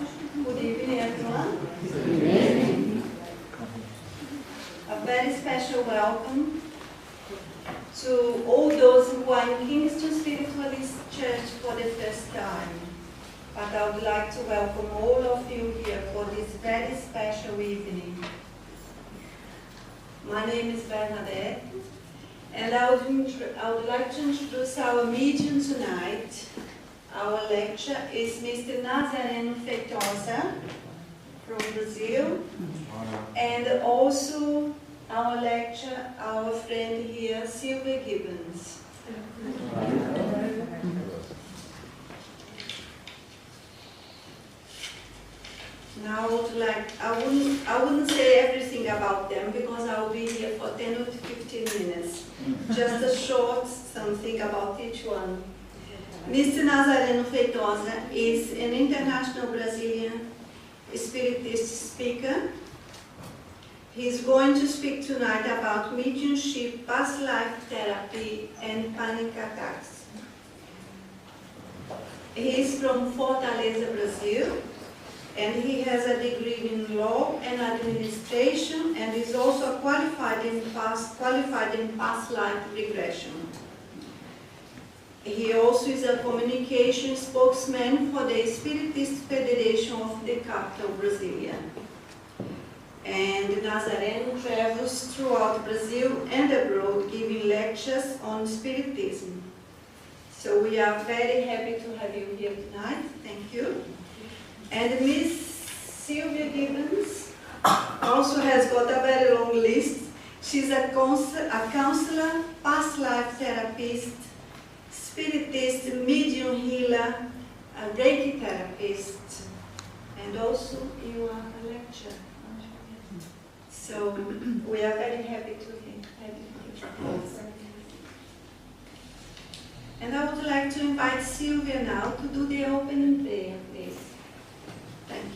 Good evening, everyone. Good evening. A very special welcome to all those who are in Kingston Spiritualist Church for the first time. But I would like to welcome all of you here for this very special evening. My name is Bernadette, and I would like to introduce our medium tonight. Our lecturer is Mr. Nazareno Feitosa from Brazil, and also our lecturer, our friend here, Sylvia Gibbons. Now I wouldn't say everything about them because I will be here for 10 or 15 minutes. Just a short something about each one. Mr. Nazareno Feitosa is an international Brazilian spiritist speaker. He's going to speak tonight about mediumship, past life therapy, and panic attacks. He is from Fortaleza, Brazil, and he has a degree in law and administration, and is also qualified in past life regression. He also is a communication spokesman for the Spiritist Federation of the capital, Brasilia. And Nazareno travels throughout Brazil and abroad giving lectures on Spiritism. So we are very happy to have you here tonight. Thank you. And Miss Sylvia Gibbons also has got a very long list. She's a counselor, past life therapist, Spiritist, medium healer, a Reiki therapist, and also you are a lecturer. So we are very happy to have you here. And I would like to invite Sylvia now to do the opening prayer, please. Thank you.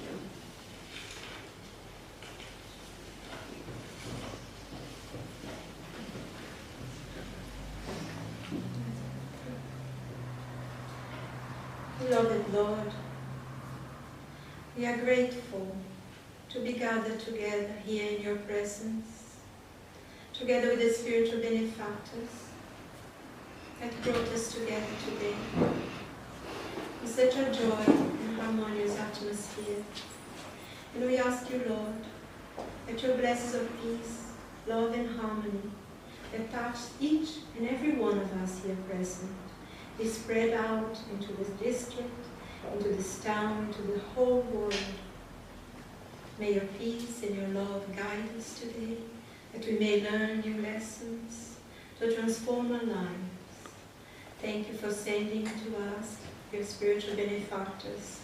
Beloved Lord, we are grateful to be gathered together here in your presence, together with the spiritual benefactors that brought us together today in such a joy and harmonious atmosphere. And we ask you, Lord, that your blessings of peace, love and harmony that touch each and every one of us here present be spread out into this district, into this town, into the whole world. May your peace and your love guide us today, that we may learn new lessons to transform our lives. Thank you for sending to us your spiritual benefactors,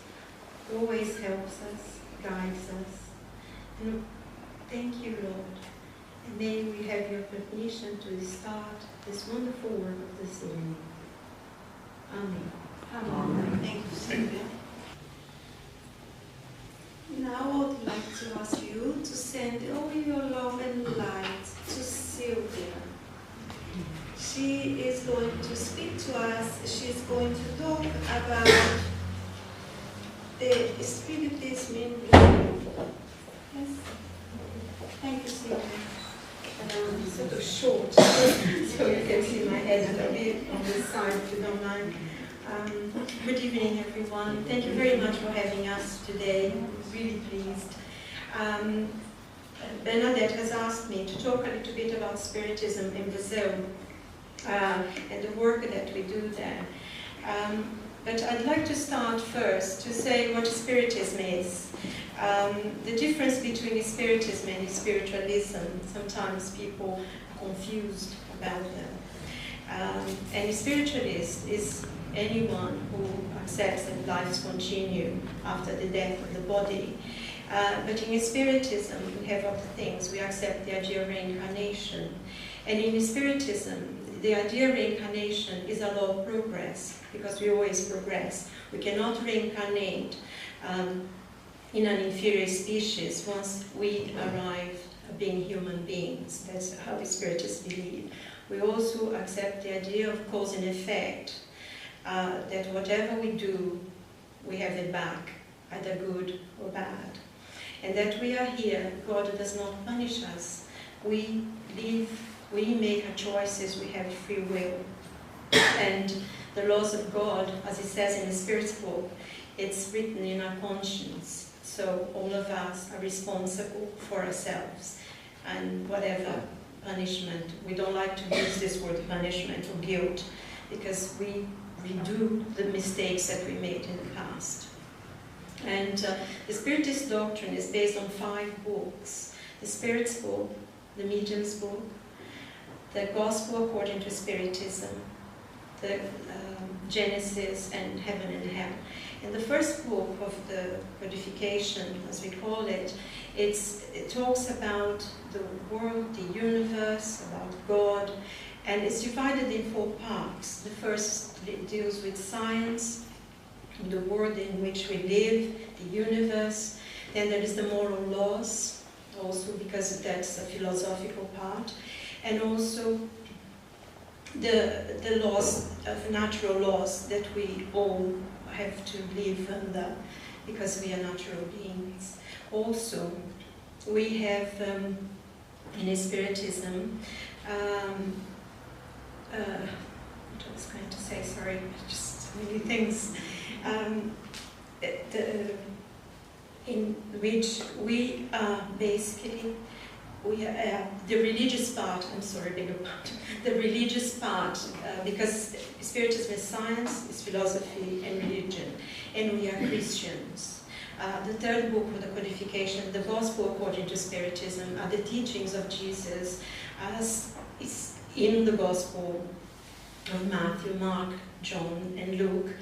who always helps us, guides us. And thank you, Lord. And may we have your permission to start this wonderful work of this evening. Amen. Amen. Thank you, Sylvia. Now I would like to ask you to send all your love and light to Sylvia. She is going to speak to us. She's going to talk about the Spiritism in Brazil. Yes. Thank you, Sylvia. Sort of short, so you can see my head a little bit on this side, if you don't mind. Good evening, everyone. Thank you very much for having us today. I'm really pleased. Bernadette has asked me to talk a little bit about Spiritism in Brazil and the work that we do there. But I'd like to start first to say what Spiritism is. The difference between Spiritism and spiritualism, sometimes people are confused about them. And a spiritualist is anyone who accepts that lives continue after the death of the body. But in Spiritism, we have other things. We accept the idea of reincarnation. And in Spiritism, the idea of reincarnation is a law of progress, because we always progress. We cannot reincarnate in an inferior species once we arrive at being human beings. That's how the Spiritists believe. We also accept the idea of cause and effect, that whatever we do, we have it back. either good or bad. And that we are here, God does not punish us. We live, we make our choices, we have free will. And the laws of God, as it says in the Spirit's book, it's written in our conscience. So all of us are responsible for ourselves. And whatever punishment, we don't like to use this word punishment or guilt, because we redo the mistakes that we made in the past. And the Spiritist doctrine is based on 5 books. The Spirit's book, the Medium's book, the Gospel according to Spiritism, the Genesis and Heaven and Hell. In the first book of the codification, as we call it, it talks about the world, the universe, about God, and it's divided in 4 parts. The first deals with science, the world in which we live, the universe. Then there is the moral laws, also because that's a philosophical part, and also the laws of natural laws that we all have to live under because we are natural beings. Also, we have in Spiritism, what I was going to say, sorry, just many things, in which we are basically, the religious part, I'm sorry, bigger part, the religious part, because Spiritism is science, is philosophy and religion, and we are Christians. The third book of the codification, the Gospel according to Spiritism, are the teachings of Jesus as is in the Gospel of Matthew, Mark, John and Luke,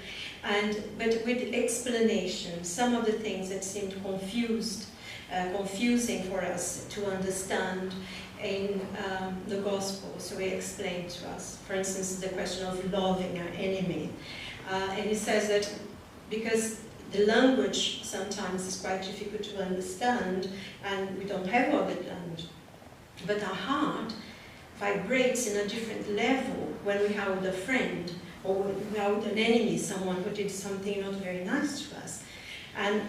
but with explanation, some of the things that seemed confusing for us to understand in the Gospel, so we explained to us. For instance, the question of loving our enemy. And it says that because the language sometimes is quite difficult to understand, and we don't have all the language, but our heart vibrates in a different level when we are with a friend, or when we are with an enemy, someone who did something not very nice to us.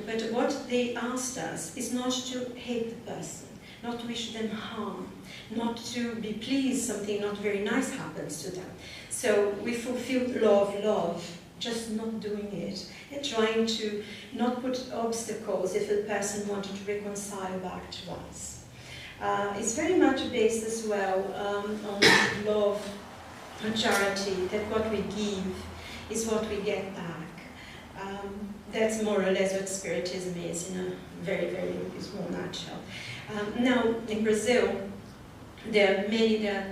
But what they asked us is not to hate the person, not to wish them harm, not to be pleased something not very nice happens to them. So we fulfill love, just not doing it, and trying to not put obstacles if a person wanted to reconcile back to us. It's very much based as well on love and charity, that what we give is what we get back. That's more or less what Spiritism is in a very, very small nutshell. Now, in Brazil, there are many, I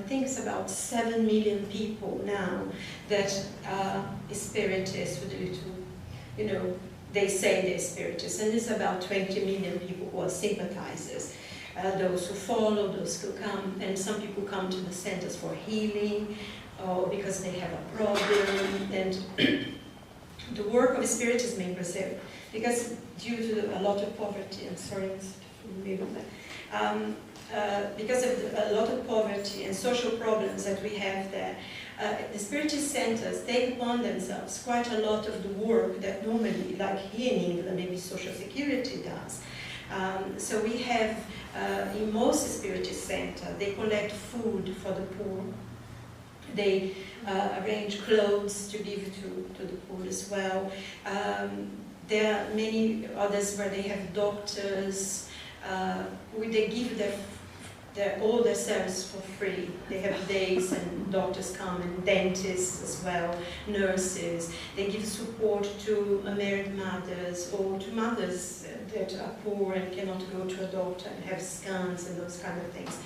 think it's about 7 million people now that are Spiritists with a little, they say they're Spiritists, and there's about 20 million people who are sympathizers. Those who follow, those who come, and some people come to the centers for healing, or because they have a problem, and the work of Spiritism in Brazil, because due to a lot of poverty, I'm sorry, because of a lot of poverty and social problems that we have there, the Spiritist centers take upon themselves quite a lot of the work that normally, like here in England, maybe Social Security does. So we have, in most Spiritist centers, they collect food for the poor. They arrange clothes to give to the poor as well. There are many others where they have doctors, they give all their service for free. They have days and doctors come, and dentists as well, nurses. They give support to married mothers, or to mothers that are poor and cannot go to a doctor and have scans and those kind of things.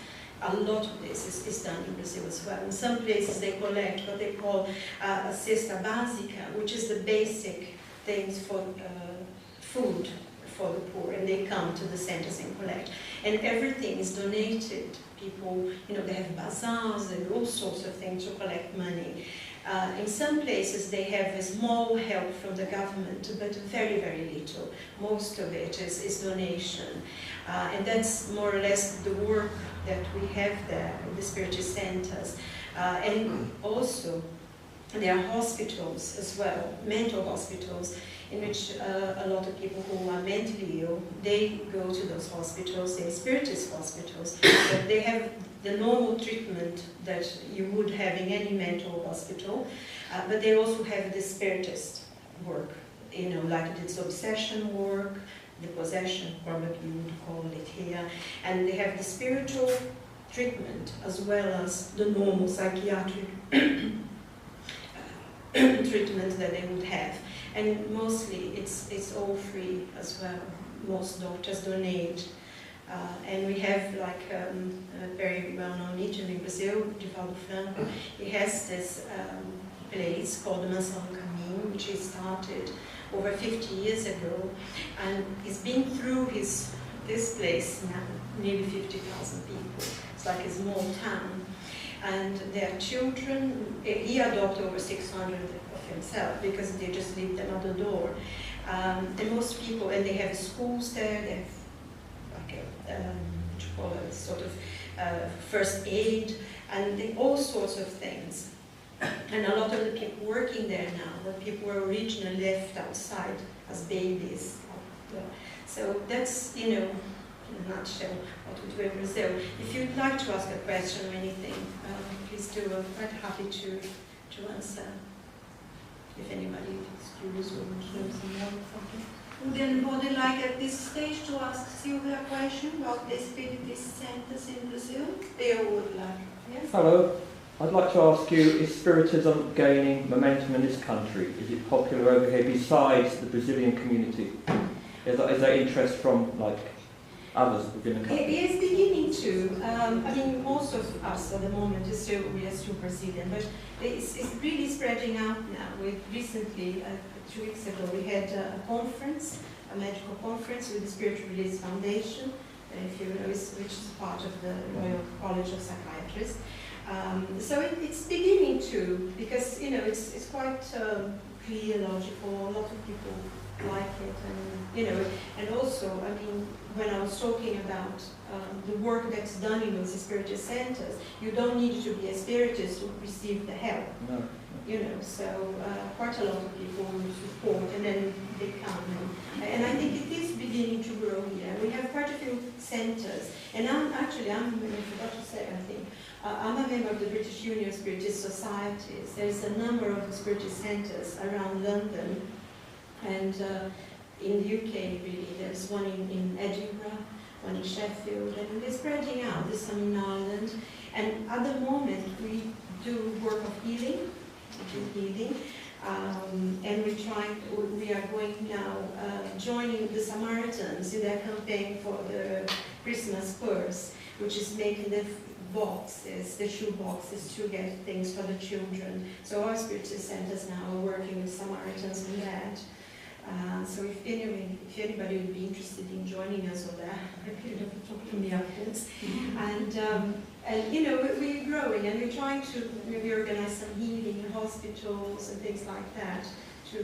A lot of this is done in Brazil as well. In some places they collect what they call a cesta básica, which is the basic things for food for the poor, and they come to the centers and collect. And everything is donated. People, they have bazaars and all sorts of things to collect money. In some places they have a small help from the government, but very, very little. Most of it is donation. And that's more or less the work that we have there in the Spiritist centers. And also, there are hospitals as well, mental hospitals, in which a lot of people who are mentally ill, they go to those hospitals. They're spiritist hospitals, but they have the normal treatment that you would have in any mental hospital, but they also have the spiritist work, you know, like this obsession work, the possession, probably you would call it here, and they have the spiritual treatment as well as the normal psychiatric treatment that they would have. And mostly it's all free as well. Most doctors donate. And we have like a very well-known medium in Brazil, Divaldo Franco. He has this place called the Caminho, which he started over 50 years ago. And he's been through this place now, nearly 50,000 people. It's like a small town. And their children, he adopted over 600 of himself because they just lived another door. And most people, and they have schools there, they have like what you call it, sort of first aid, and all sorts of things. And a lot of the people working there now were people who were originally left outside as babies. So that's, you know, in a nutshell, what we do in Brazil. If you'd like to ask a question or anything, please do. I'm quite happy to answer. If anybody is curious or wants to know some more something. Would anybody like at this stage to ask Sylvia a question about the Spiritist centers in Brazil? They would like. Yes? Hello. I'd like to ask you, is Spiritism gaining momentum in this country? Is it popular over here besides the Brazilian community? Is there interest from like others within the country? It is beginning to. I mean, most of us at the moment we are still Brazilian, but it's really spreading out now. We recently, 2 weeks ago, we had a conference, a medical conference with the Spiritualism Foundation, if you know, which is part of the Royal College of Psychiatrists. So it's beginning to, because you know it's quite clear, logical. A lot of people like it, and you know, and also, I mean, when I was talking about the work that's done in those spiritist centers, you don't need to be a spiritist to receive the help. No. You know, so quite a lot of people support, and then they come, and I think it is beginning to grow here. We have quite a few centers, and I forgot to say, I think, I'm a member of the British Union of Spiritist Societies. There's a number of spiritist centers around London, and in the UK, really, there's one in Edinburgh, one in Sheffield, and we're spreading out. There's some in Ireland, and at the moment we do work of healing, and we are going now joining the Samaritans in their campaign for the Christmas purse, which is making the boxes, the shoe boxes, to get things for the children. So our spiritist centers now are working with Samaritans on that. So if anybody would be interested in joining us on that, you know, talk to me afterwards. And you know, we're growing, and we're trying to maybe organize some healing in hospitals and things like that to,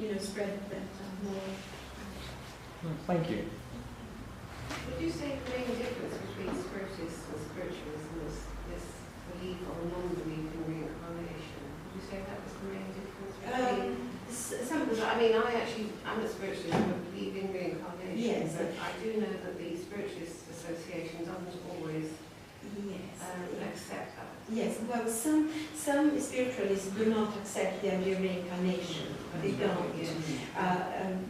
you know, spread that more. Thank you. Would you say the main difference between spiritists and spiritualism is this belief or non-belief in reincarnation? Would you say that was the main difference between? I'm a spiritualist, but believe in reincarnation. Yes. But I do know that the Spiritualist Association doesn't always accept that. Yes, well, some spiritualists do not accept the idea of reincarnation. They don't.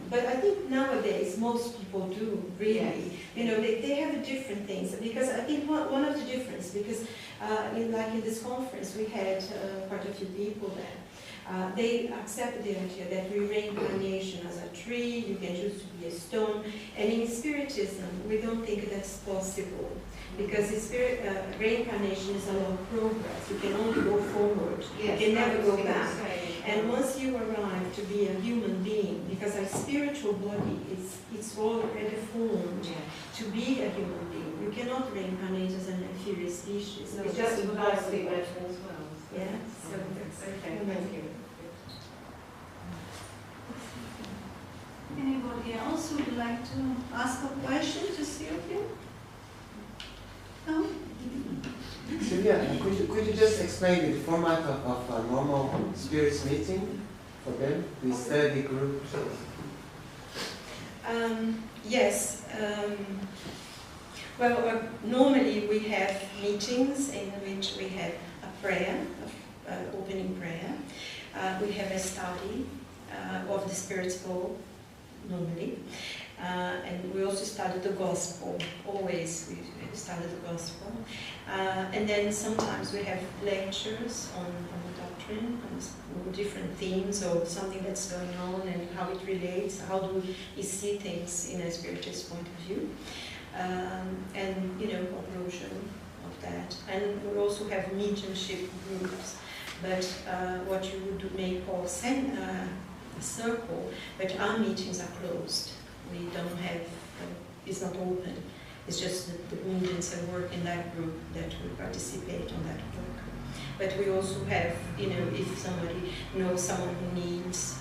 But I think nowadays most people do, really. Yes. You know, they have different things. Because I think one of the differences, because in this conference we had quite a few people there. They accept the idea that reincarnation as a tree, you can choose to be a stone. And in Spiritism, we don't think that's possible. Because reincarnation is a long progress. You can only go forward. Yes, you can never go back. Saying. And once you arrive to be a human being, because our spiritual body it's already formed to be a human being. You cannot reincarnate as an inferior species. It's just a velocity motion as well. So. Yeah. So that's okay. Thank you. Anybody else would like to ask a question to Sylvia? No? Sylvia, Yeah, could you just explain the format of a normal spirits meeting for them, the study group? Yes. Well, normally we have meetings in which we have a prayer, opening prayer. We have a study of the Spirit's Ball, normally. And we also study the Gospel, always we study the Gospel. And then sometimes we have lectures on the doctrine, on different themes or something that's going on and how it relates, how do we see things in a spiritist point of view. And, you know, conclusion of that. And we also have mediumship groups, but what you may call a circle, but our meetings are closed. We don't have, it's not open. It's just the mediums that work in that group that we participate on that work. But we also have, you know, if somebody knows someone who needs,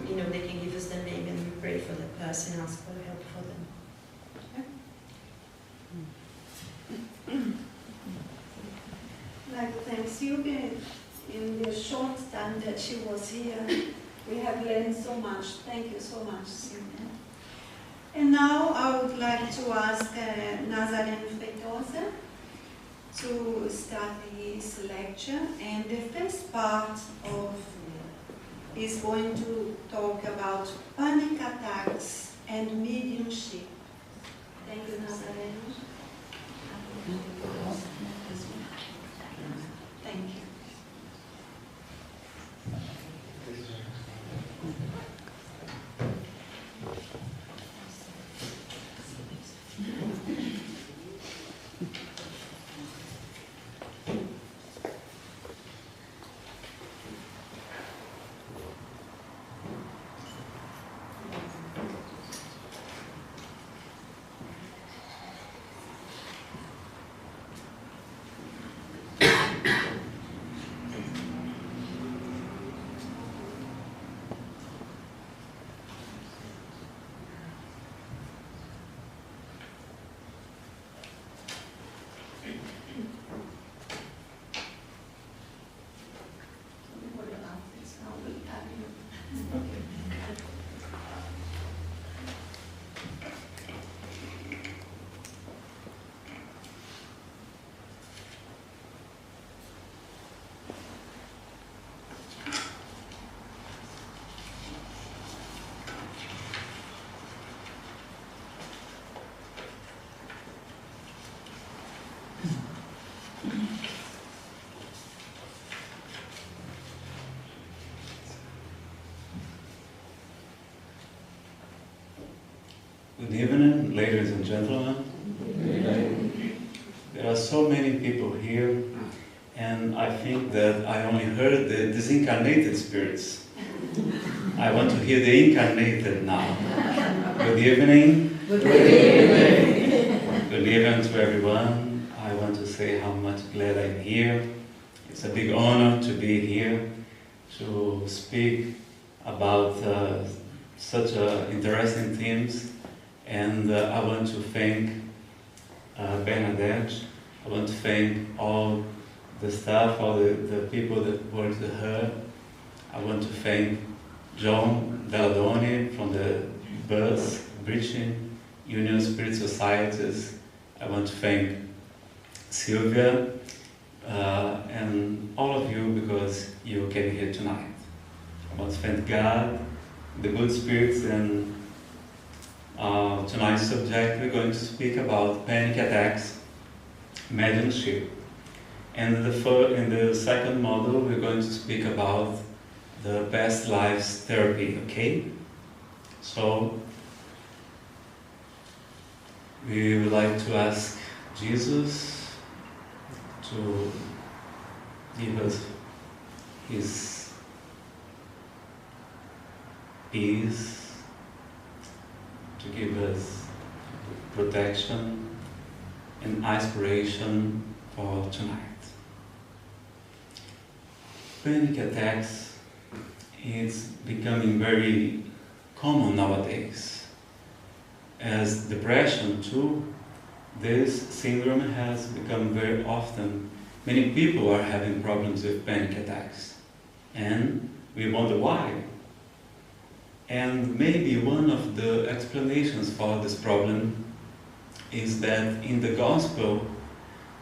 you know, they can give us their name and we pray for that person, ask for help for them. I'd like to thank Sylvia. In the short time that she was here, we have learned so much. Thank you so much, Sylvia. And now I would like to ask Nazareno Feitosa to start his lecture. And the first part of is going to talk about panic attacks and mediumship. Thank you, Nazareno. Thank you. Good evening, ladies and gentlemen. There are so many people here, and I think that I only heard the disincarnated spirits. I want to hear the incarnated now. Good evening. Good evening. Good evening to everyone. I want to say how much glad I'm here. It's a big honor to be here to speak about such interesting themes. And I want to thank Bernadette. I want to thank all the staff, all the people that worked with her. I want to thank John Belladoni from the BUS, British Union Spirit Societies. I want to thank Sylvia and all of you because you came here tonight. I want to thank God, the good spirits, and tonight's subject we're going to speak about panic attacks, mediumship. And in the second model we're going to speak about the past lives therapy, okay? So we would like to ask Jesus to give us his peace, to give us protection and inspiration for tonight. Panic attacks is becoming very common nowadays. As depression too, this syndrome has become very often many people are having problems with panic attacks. And we wonder why. And maybe one of the explanations for this problem is that in the Gospel,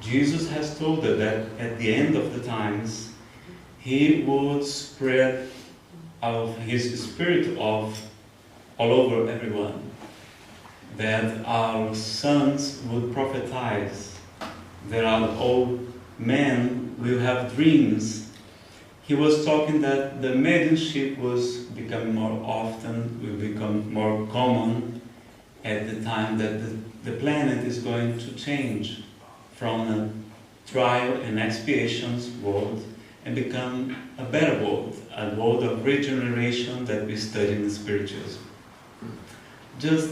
Jesus has told us that at the end of the times, He would spread of His Spirit all over everyone. That our sons would prophesize, that our old men will have dreams. He was talking that the mediumship was becoming more often, will become more common at the time that the planet is going to change from a trial and expiations world and become a better world, a world of regeneration that we study in spiritualism. Just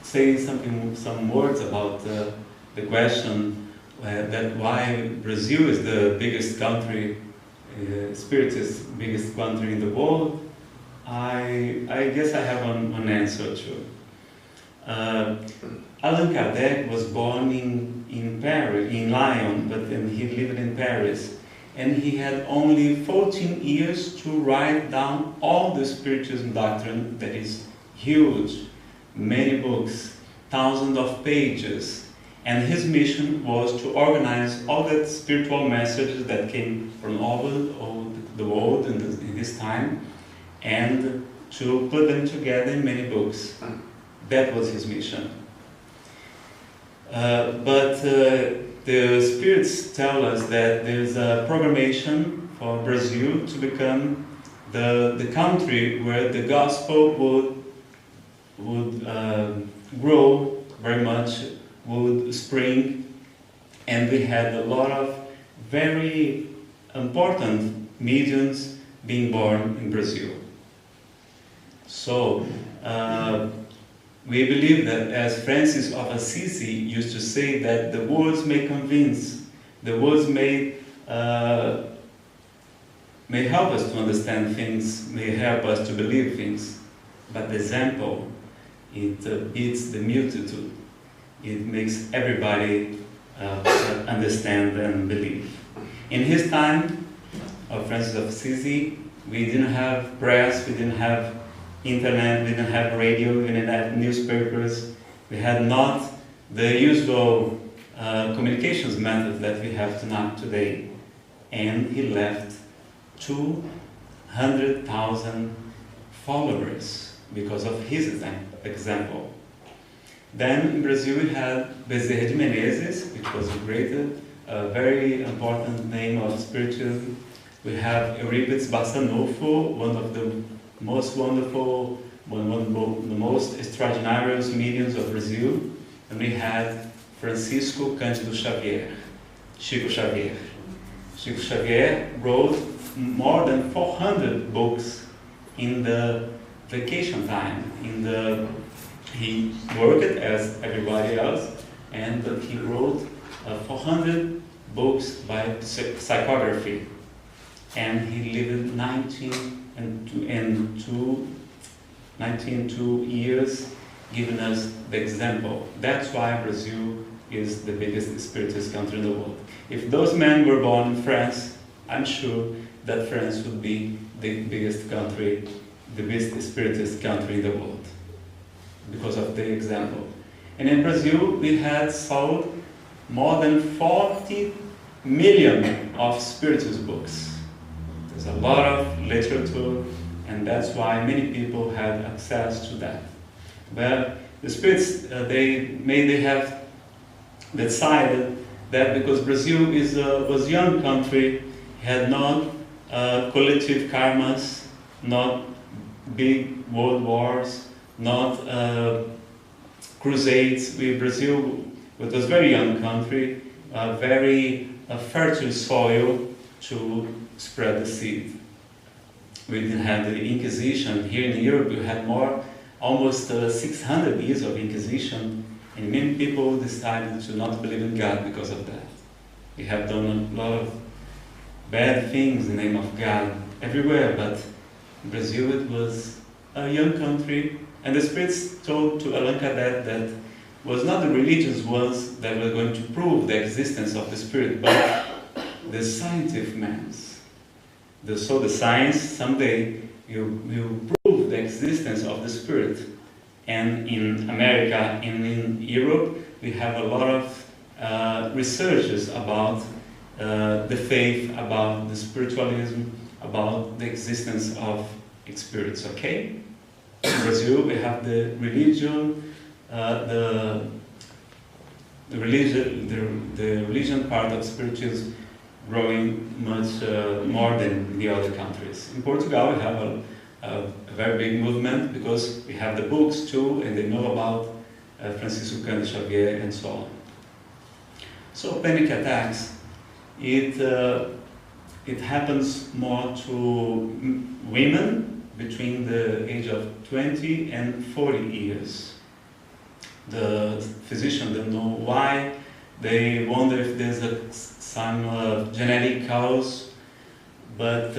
saying some words about the question that why Brazil is the biggest country, spiritist biggest country in the world. I guess I have one answer to. Allan Kardec was born in Paris, in Lyon, but then he lived in Paris, and he had only 14 years to write down all the spiritualism doctrine that is huge, many books, thousands of pages. And his mission was to organize all the spiritual messages that came from all the world in his time, and to put them together in many books. That was his mission. But the spirits tell us that there's a programmation for Brazil to become the country where the gospel would grow very much, would spring, and we had a lot of very important mediums being born in Brazil. So we believe that, as Francis of Assisi used to say, that the words may convince, the words may help us to understand things, may help us to believe things, but the example, it beats the multitude. It makes everybody understand and believe. In his time of Francis of Assisi, we didn't have press, we didn't have internet, we didn't have radio, we didn't have newspapers. We had not the usual communications methods that we have today. And he left 200,000 followers because of his example. Then in Brazil we had Bezerra de Menezes, which was a great, very important name of spiritualism. We have Euripides Bassanufo, one of the most wonderful, one of the most extraordinary mediums of Brazil. And we had Francisco Cândido Xavier, Chico Xavier. Chico Xavier wrote more than 400 books in the vacation time, he worked as everybody else, and he wrote 400 books by psychography. And he lived 19 years, giving us the example. That's why Brazil is the biggest spiritist country in the world. If those men were born in France, I'm sure that France would be the biggest country, the biggest spiritist country in the world, because of the example. And in Brazil, we had sold more than 40 million of spiritist books. There's a lot of literature, and that's why many people had access to that. But the spirits, they have decided that because Brazil was a young country, had not collective karmas, not big world wars, not crusades. Brazil was a very young country, a very fertile soil to spread the seed. We didn't have the Inquisition. Here in Europe we had almost 600 years of Inquisition, and many people decided to not believe in God because of that. We have done a lot of bad things in the name of God everywhere, but in Brazil it was a young country, and the spirits told to Allan Kardec that was not the religious ones that were going to prove the existence of the spirit, but the scientific minds. So the science someday will prove the existence of the spirit. And in America and in Europe, we have a lot of researches about the faith, about the spiritualism, about the existence of spirits, okay? In Brazil, we have the religion, the religion part of spiritualism growing much more than the other countries. In Portugal, we have a very big movement because we have the books too, and they know about Chico Xavier and so on. So panic attacks, it happens more to women between the age of 20 and 40 years. The physician don't know why. They wonder if there's some genetic cause, but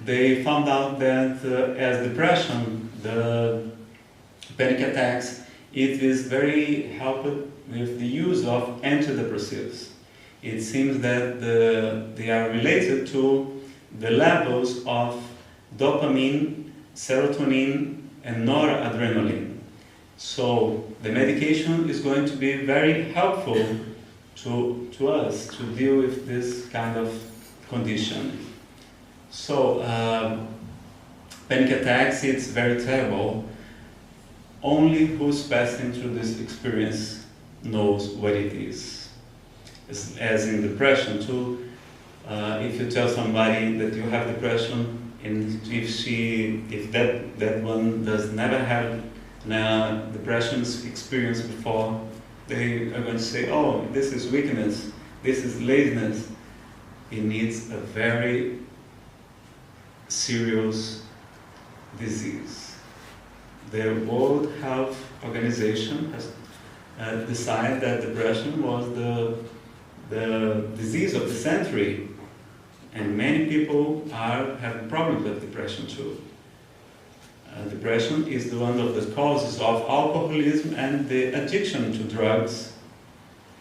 they found out that as depression, the panic attacks, it is very helped with the use of antidepressives. It seems that they are related to the levels of dopamine, serotonin, and noradrenaline. So the medication is going to be very helpful to us to deal with this kind of condition. So panic attacks, it's very terrible. Only who's passing through this experience knows what it is. As in depression too, if you tell somebody that you have depression, and if that one does never have depression experience before, they are going to say, oh, this is weakness, this is laziness. It needs a very serious disease. The World Health Organization has decided that depression was the disease of the century, and many people have problems with depression too. Depression is one of the causes of alcoholism and the addiction to drugs.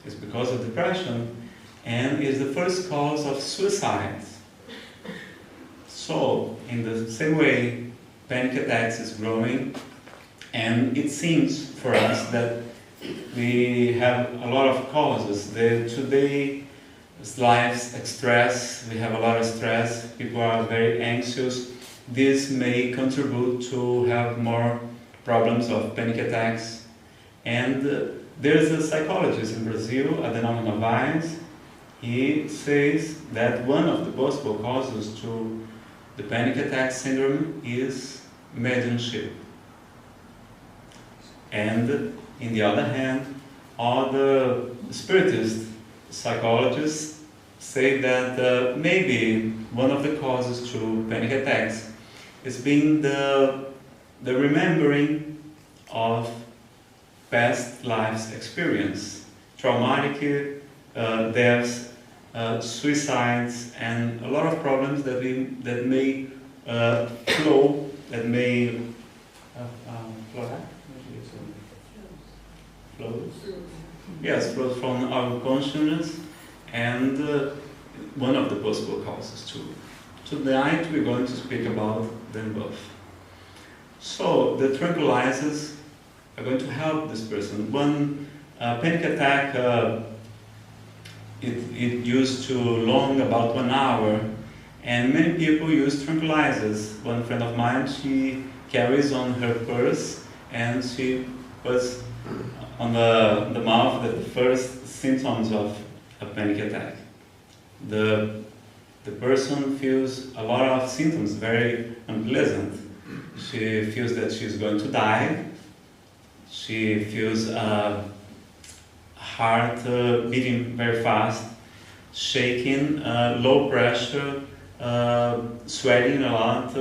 It's because of depression, and is the first cause of suicide. So, in the same way, panic attacks is growing, and it seems for us that we have a lot of causes. Today's life's stress, we have a lot of stress, people are very anxious. This may contribute to have more problems of panic attacks. And there's a psychologist in Brazil, Allan Kardec. He says that one of the possible causes to the panic attack syndrome is mediumship. And in the other hand, other spiritist psychologists say that maybe one of the causes to panic attacks is being the remembering of past life's experience, traumatic deaths, suicides, and a lot of problems that may flow, that may flow from our consciousness, and one of the possible causes too. Tonight we're going to speak about them both. So the tranquilizers are going to help this person. One panic attack, it used to long about 1 hour, and many people use tranquilizers. One friend of mine, she carries on her purse, and she puts on the mouth the first symptoms of a panic attack. The person feels a lot of symptoms, very unpleasant. She feels that she's going to die. She feels heart beating very fast, shaking, low pressure, sweating a lot.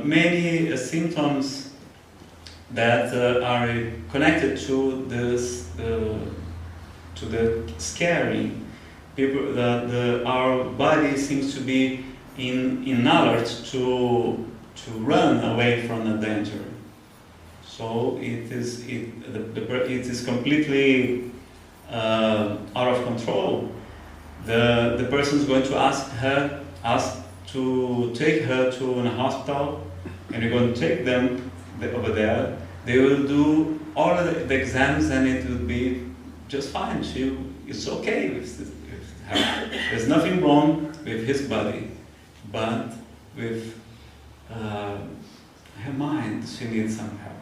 Many symptoms that are connected to this, to the scaring. People, our body seems to be in alert to run away from the danger. So it is completely out of control. The person is going to ask to take her to a hospital, and you're going to take them over there. They will do all of the exams, and it will be just fine. It's okay with her. There's nothing wrong with his body, but with her mind, she needs some help.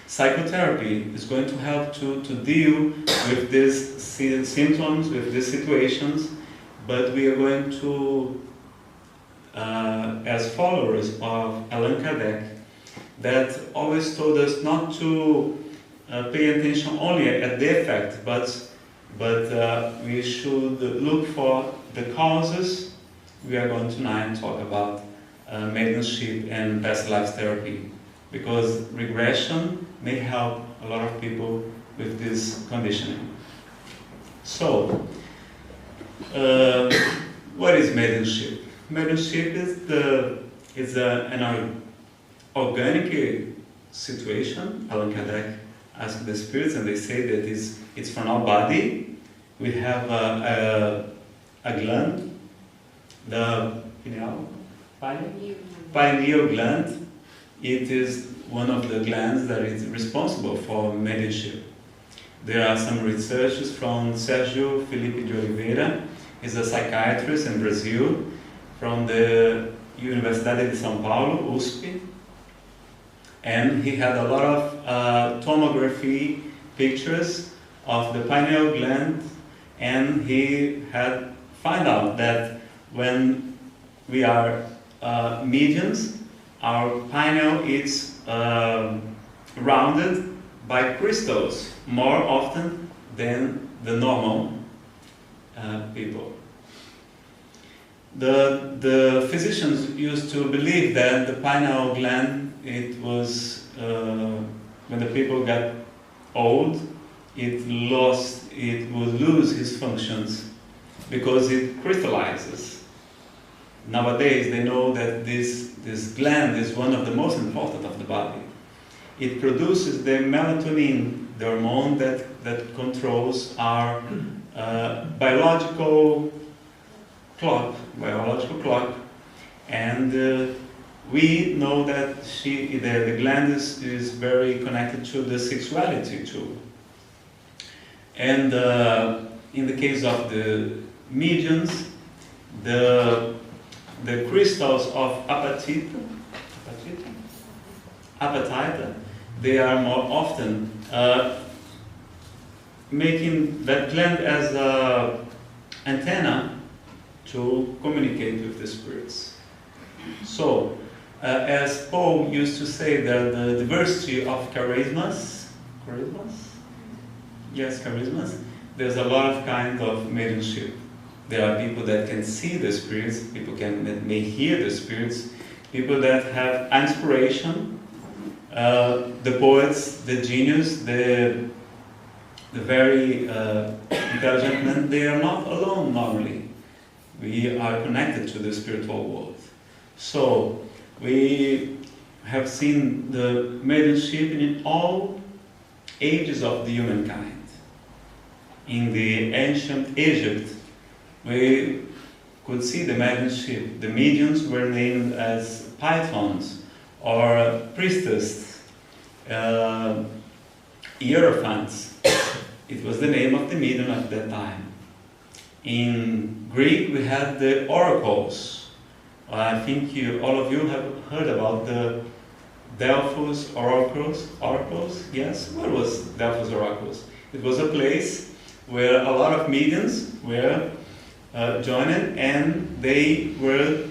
Psychotherapy is going to help to deal with these symptoms, with these situations, but we are going to, as followers of Allan Kardec, that always told us not to pay attention only at the effect, but we should look for the causes. We are going tonight to talk about mediumship and past life therapy, because regression may help a lot of people with this conditioning. So, what is mediumship? Mediumship is an organic situation. Allan Kardec asked the spirits, and they say that it's from our body. We have a gland, the pineal gland. It is one of the glands that is responsible for mediumship. There are some researchers from Sergio Felipe de Oliveira. He's a psychiatrist in Brazil, from the Universidade de São Paulo, USP. And he had a lot of tomography pictures of the pineal gland, and he had found out that when we are mediums, our pineal is rounded by crystals more often than the normal people. The physicians used to believe that the pineal gland, it was when the people got old, it would lose its functions because it crystallizes. Nowadays, they know that this gland is one of the most important of the body. It produces the melatonin, the hormone that controls our biological clock, and we know that the gland is very connected to the sexuality too. And in the case of the mediums, the crystals of appetite, they are more often making that gland as an antenna to communicate with the spirits. So, as Paul used to say, that the diversity of charismas, there's a lot of kind of mediumship. There are people that can see the spirits, people that may hear the spirits, people that have inspiration, the poets, the genius, the very intelligent men, they are not alone normally. We are connected to the spiritual world. So, we have seen the mediumship in all ages of the humankind. In the ancient Egypt, we could see the mediumship. The mediums were named as pythons or priestess, hierophants. It was the name of the medium at that time. In Greek, we had the oracles. I think all of you have heard about the Delphos oracles. Yes? What was Delphos oracles? It was a place where a lot of mediums were joined, and they were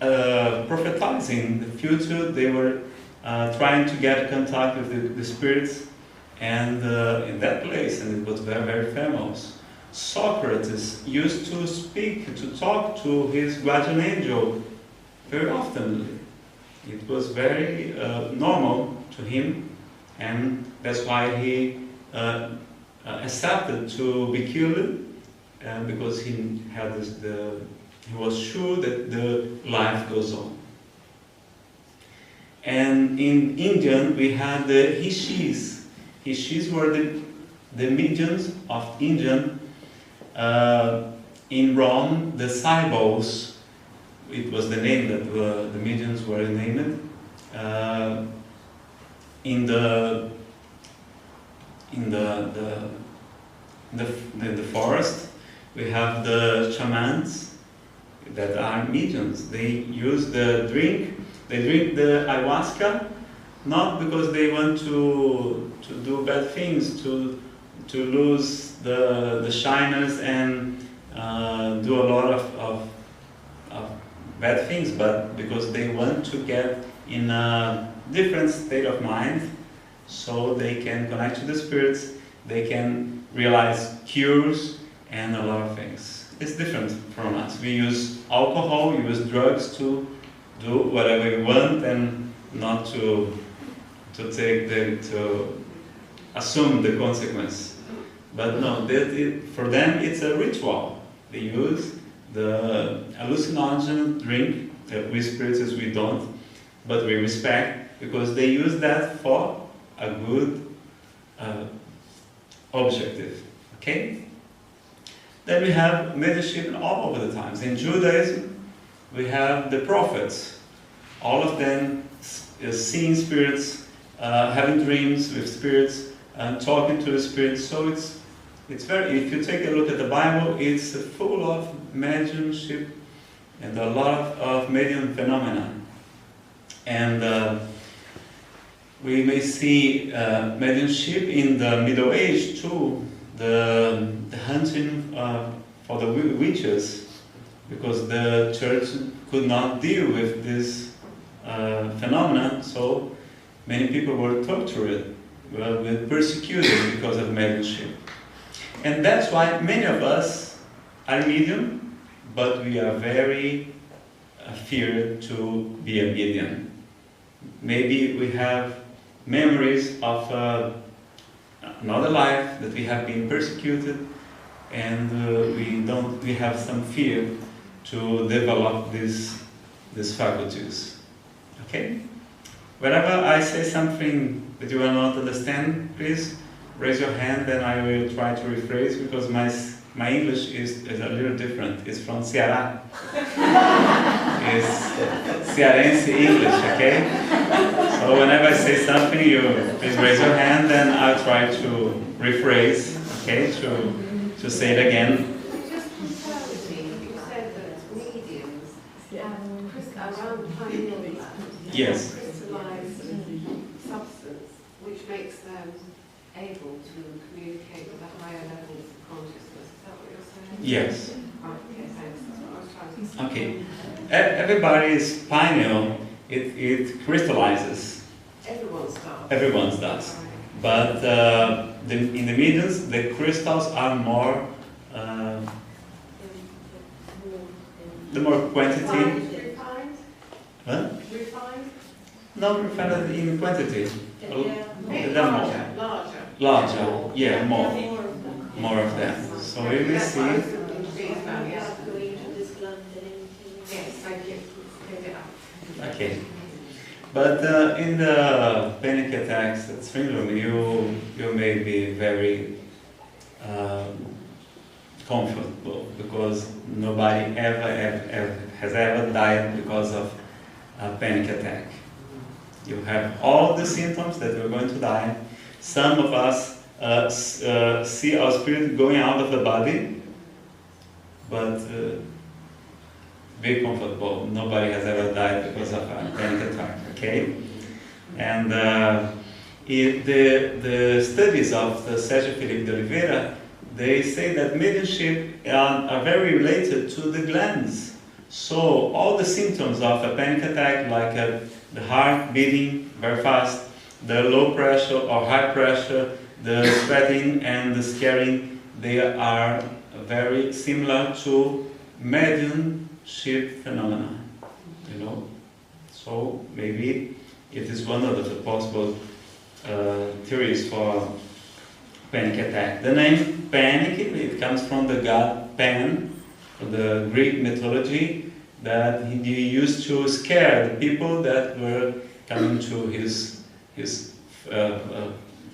prophetizing the future. They were trying to get contact with the spirits, and in that place, and it was very, very famous. Socrates used to talk to his guardian angel very often. It was very normal to him, and that's why he accepted to be killed, because he was sure that the life goes on. And in Indian, we had the Rishis. Rishis were the mediums of Indian. In Rome, the Cybos, it was the name that the mediums were named. In the forest, we have the shamans that are mediums. They use they drink the ayahuasca, not because they want to do bad things, to lose the shyness and do a lot of bad things, but because they want to get in a different state of mind, so they can connect to the spirits, they can realize cures and a lot of things. It's different from us. We use alcohol, we use drugs to do whatever we want and not to assume the consequence. But no, for them it's a ritual. They use the hallucinogen drink that we spiritists we don't, but we respect because they use that for a good objective. Okay? Then we have mediumship all over the times. In Judaism, we have the prophets. All of them seeing spirits, having dreams with spirits, and talking to the spirits. So it's very. If you take a look at the Bible, it's full of mediumship and a lot of medium phenomena. And we may see mediumship in the Middle Age too. The hunting for the witches, because the church could not deal with this phenomenon, so many people were tortured, were persecuted because of mediumship. And that's why many of us are medium, but we are very feared to be a medium. Maybe we have memories of another life that we have been persecuted, and we have some fear to develop these faculties. Okay? Whenever I say something that you will not understand, please raise your hand and I will try to rephrase, because my English is a little different. It's from Ceará. It's Cearense English, okay? So whenever I say something, you please raise your hand and I'll try to rephrase, okay, to say it again. Just confirm with me, you said that mediums around the pineal gland Yes. crystallize substance which makes them able to communicate with the higher levels of consciousness. Is that what you're saying? Yes. Okay, thanks. That's what I was trying to say. Okay. Everybody's pineal, it crystallizes. Everyone's does. Right. But in the mediums, the crystals are more, the more quantity. Refined? Huh? Refined? No, refined in quantity. Larger. Yeah, more of them. So we will see. Yes, thank you. Okay. But in the panic attacks at Swinglum, you may be very comfortable, because nobody has ever died because of a panic attack. You have all the symptoms that you're going to die. Some of us see our spirit going out of the body, but be comfortable. Nobody has ever died because of a panic attack, okay? And the studies of the Sérgio Felipe de Oliveira, they say that mediumship are very related to the glands. So all the symptoms of a panic attack, like the heart beating very fast, the low pressure or high pressure, the sweating and the scaring, they are very similar to mediumship phenomena, you know. So maybe it is one of the possible theories for panic attack. The name panic, it comes from the god Pan, the Greek mythology, that he used to scare the people that were coming to his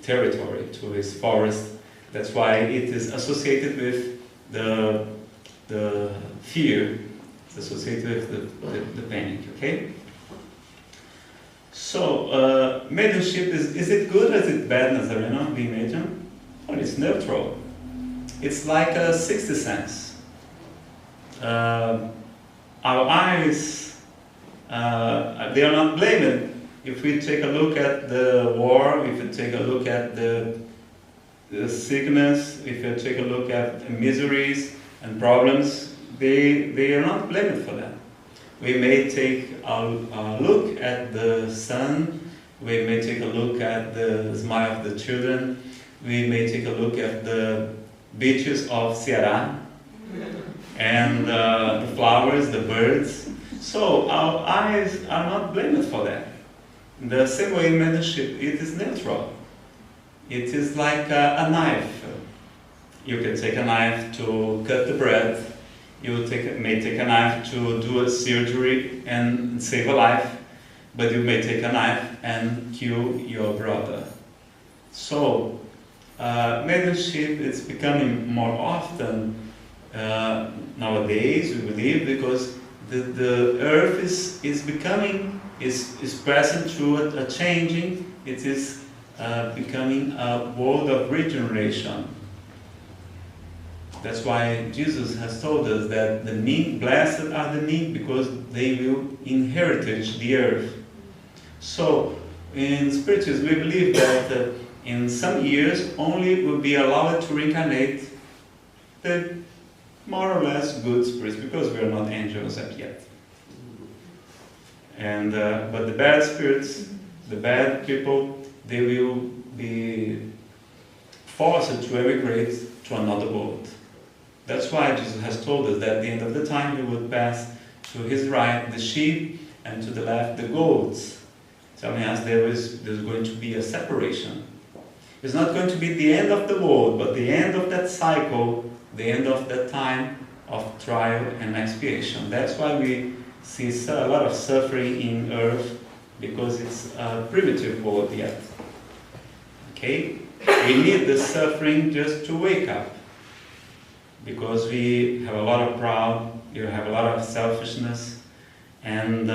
territory, to his forest. That's why it is associated with the fear, it's associated with the panic, okay? So, mediumship, is it good or is it bad, Nazareno, being medium? Well, it's neutral. It's like a 60 sense. Our eyes, they are not blamed. If we take a look at the war, if we take a look at the sickness, if you take a look at miseries and problems, they are not blamed for that. We may take a look at the sun, we may take a look at the smile of the children, we may take a look at the beaches of Ceará, and the flowers, the birds. So our eyes are not blamed for that. The same way in mediumship, it is neutral. It is like a knife. You can take a knife to cut the bread. You may take a knife to do a surgery and save a life. But you may take a knife and kill your brother. So, mediumship is becoming more often nowadays, we believe, because the earth is passing through a changing. It is becoming a world of regeneration. That's why Jesus has told us that the meek, blessed are the meek, because they will inherit the earth. So, in Spiritism, we believe that in some years only will be allowed to reincarnate the more or less good spirits, because we are not angels yet. And but the bad spirits, the bad people, they will be forced to emigrate to another world. That's why Jesus has told us that at the end of the time he would pass to his right the sheep and to the left the goats, telling us there's going to be a separation. It's not going to be the end of the world, but the end of that cycle, the end of that time of trial and expiation. That's why we see a lot of suffering in earth, because it's a primitive world yet. Okay? We need the suffering just to wake up, because we have a lot of pride, you have a lot of selfishness, and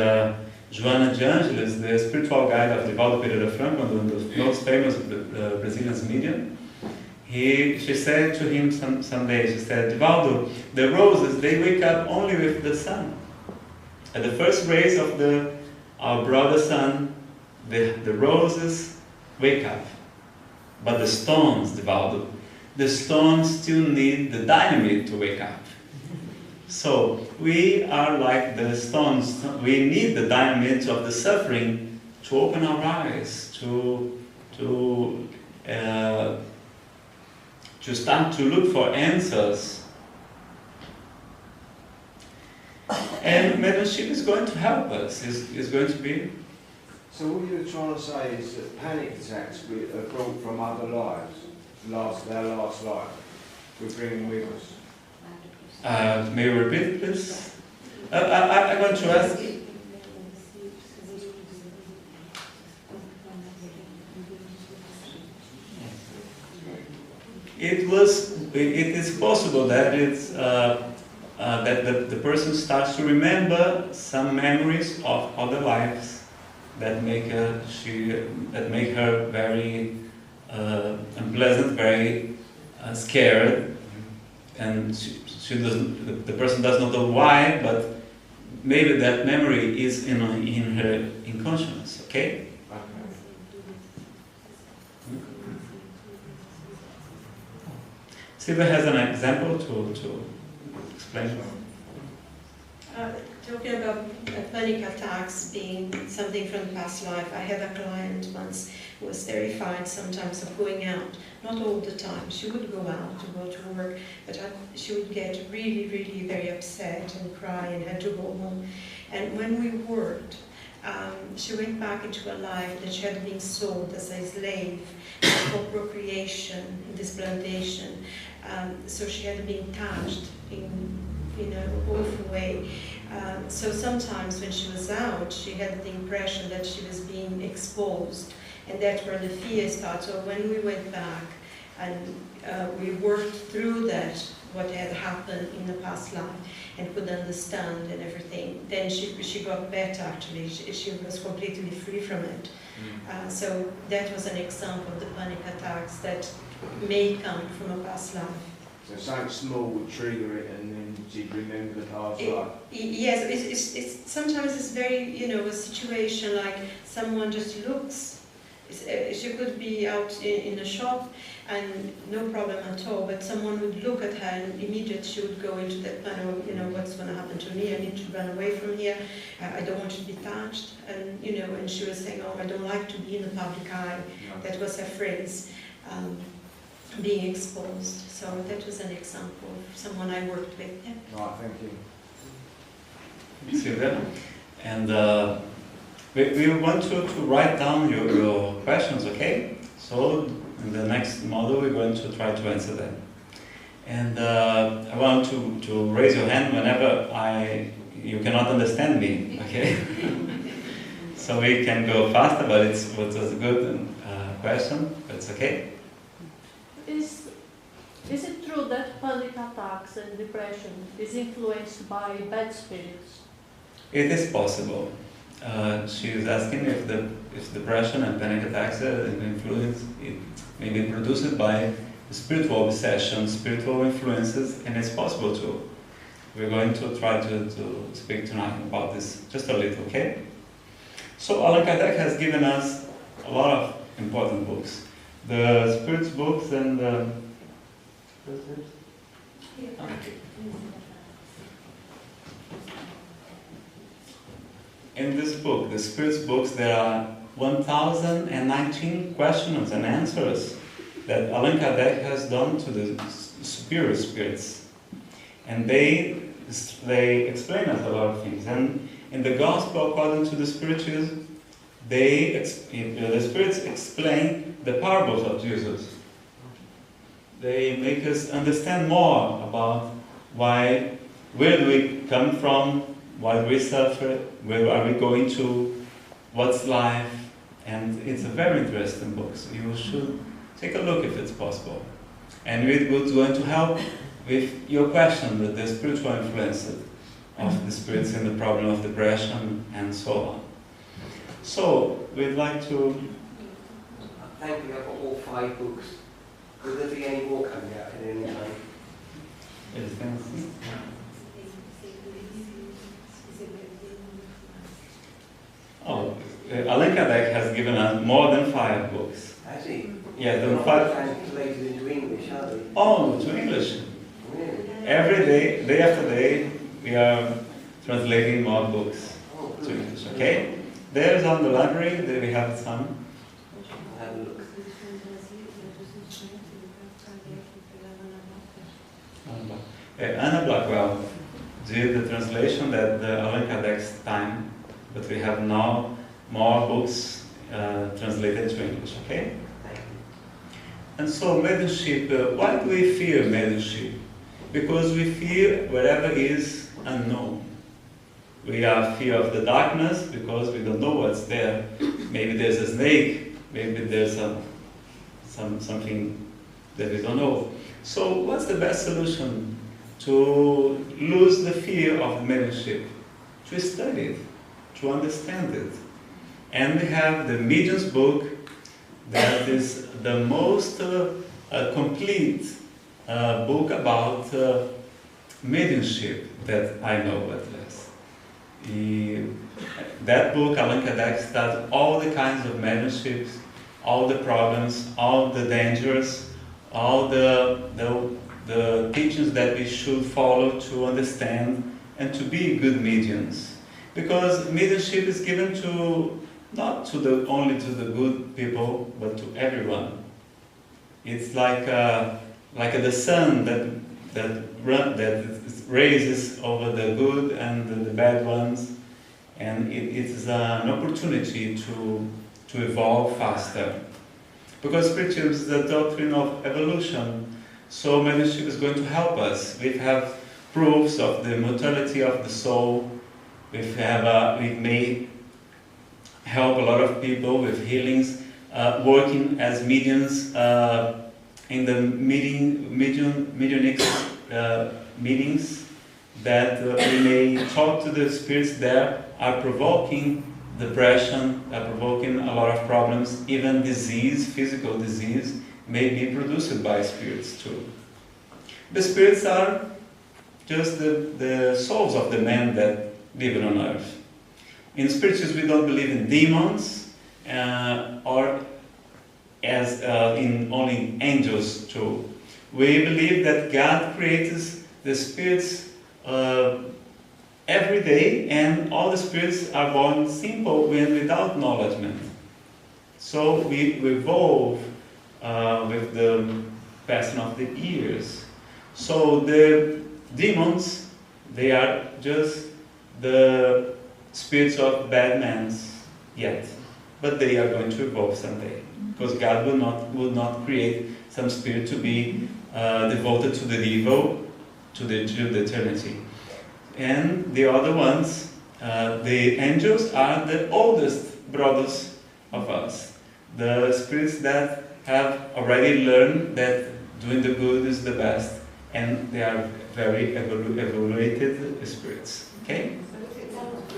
Joana de Angelis, the spiritual guide of Divaldo Franco, one of the most famous Brazilian medium, she said to him someday, she said, Divaldo, the roses, they wake up only with the sun. At the first rays of our brother sun, the roses wake up. But the stones, Divaldo, the stones still need the dynamite to wake up. So we are like the stones. We need the dynamite of the suffering to open our eyes, to start to look for answers. And mediumship is going to help us. Is going to be. So what you're trying to say is that panic attacks are brought from other lives, their last life. We bring them with us. May you repeat, please? I'm going to ask. It is possible that that the person starts to remember some memories of other lives that make her very unpleasant, very scared, and the person does not know why, but maybe that memory is in her unconscious. Okay. Silvia has an example to explain. Talking about panic attacks being something from the past life, I had a client once who was terrified sometimes of going out. Not all the time. She would go out to go to work, but she would get really, really very upset and cry and had to go home. And when we worked, she went back into a life that she had been sold as a slave for procreation in this plantation. So she had been touched awful way. So sometimes when she was out, she had the impression that she was being exposed, and that's where the fear started. So when we went back and we worked through that, what had happened in the past life, and could understand and everything, then she got better actually. She was completely free from it. So that was an example of the panic attacks that may come from a past life. So something small would trigger it, and then she'd remember the past life. Yes, it's sometimes it's very, a situation like someone just looks. She could be out in a shop and no problem at all, but someone would look at her and immediately she would go into that kind of, what's going to happen to me? I need to run away from here. I don't want to be touched. And, and she was saying, oh, I don't like to be in the public eye. Yeah. That was her phrase. Being exposed. So that was an example of someone I worked with. Yeah. Right, thank you. Sylvia. And we want to write down your questions, okay? So in the next model we're going to try to answer them. And I want to raise your hand whenever you cannot understand me, okay? So we can go faster, but it was a good question, but it's okay. Is it true that panic attacks and depression is influenced by bad spirits? It is possible. She is asking if depression and panic attacks are influenced, it may be produced by spiritual obsession, spiritual influences, and it's possible too. We're going to try to speak tonight about this just a little, okay? So Allan Kardec has given us a lot of important books. The spirits books and the... In this book, the spirits books, there are 1,019 questions and answers that Allan Kardec has done to the superior spirits. And they explain us a lot of things. And in the Gospel, according to the Spiritism, the spirits explain the parables of Jesus. They make us understand more about where do we come from, why do we suffer, where are we going to, what's life, and it's a very interesting book, so you should take a look if it's possible. And it was going to help with your question, with the spiritual influence of the spirits in the problem of depression and so on. So, we'd like to... Thankfully I've got all 5 books. Will there be any more coming out at any time? Oh, Allan Kardec has given us more than 5 books. Has he? Yeah, they're 5. translated into English, are they? Oh, to English. Really? Every day after day, we are translating more books to English, okay? There's on the library, there we have some. I'll have a look. Anna Blackwell did the translation at the Allan Kardec's time, but we have now more books translated to English, okay? And so mediumship, why do we fear mediumship? Because we fear whatever is unknown. We are fear of the darkness because we don't know what's there. Maybe there's a snake, maybe there's something that we don't know. So what's the best solution to lose the fear of mediumship? To study it, to understand it. And we have the Medium's book that is the most complete book about mediumship that I know at least. That book, Allan Kardec, studied all the kinds of mediumships, all the problems, all the dangers, all the teachings that we should follow to understand and to be good mediums. Because mediumship is given to not to only to the good people, but to everyone. It's like the sun that raises over the good and the bad ones, and it is an opportunity to evolve faster. Because Spiritism is the doctrine of evolution, so mediumship is going to help us. We have proofs of the mortality of the soul. We may help a lot of people with healings, working as mediums in the mediunic meetings, that we may talk to the spirits that are provoking depression, are provoking a lot of problems, even disease, physical disease, may be produced by spirits too. The spirits are just the souls of the men that live on earth. In Spiritism, we don't believe in demons, or as in only angels too. We believe that God creates the spirits every day, and all the spirits are born simple and without knowledgement. So we evolve with the passing of the years. So the demons, they are just the spirits of bad men yet, but they are going to evolve someday, because God will not create some spirit to be devoted to the evil, to the eternity. And the other ones, the angels, are the oldest brothers of us, the spirits that have already learned that doing the good is the best, and they are very evaluated spirits. Okay?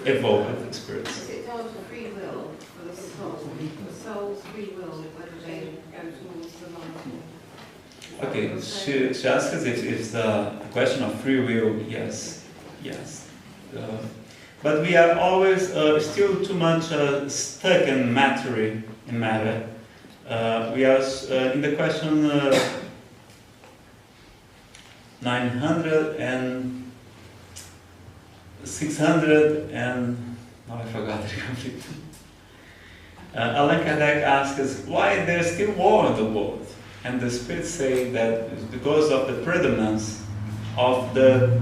Evolved spirits. Is it down to free will for the soul? The soul's free will, whether they go towards the light? Okay, she asks if it's a question of free will. Yes. But we are always still too much stuck in matter. We are in the question 600 and now I forgot it completely. Allan Kardec asks us why there's still war in the world, and the spirits say that it's because of the predominance of the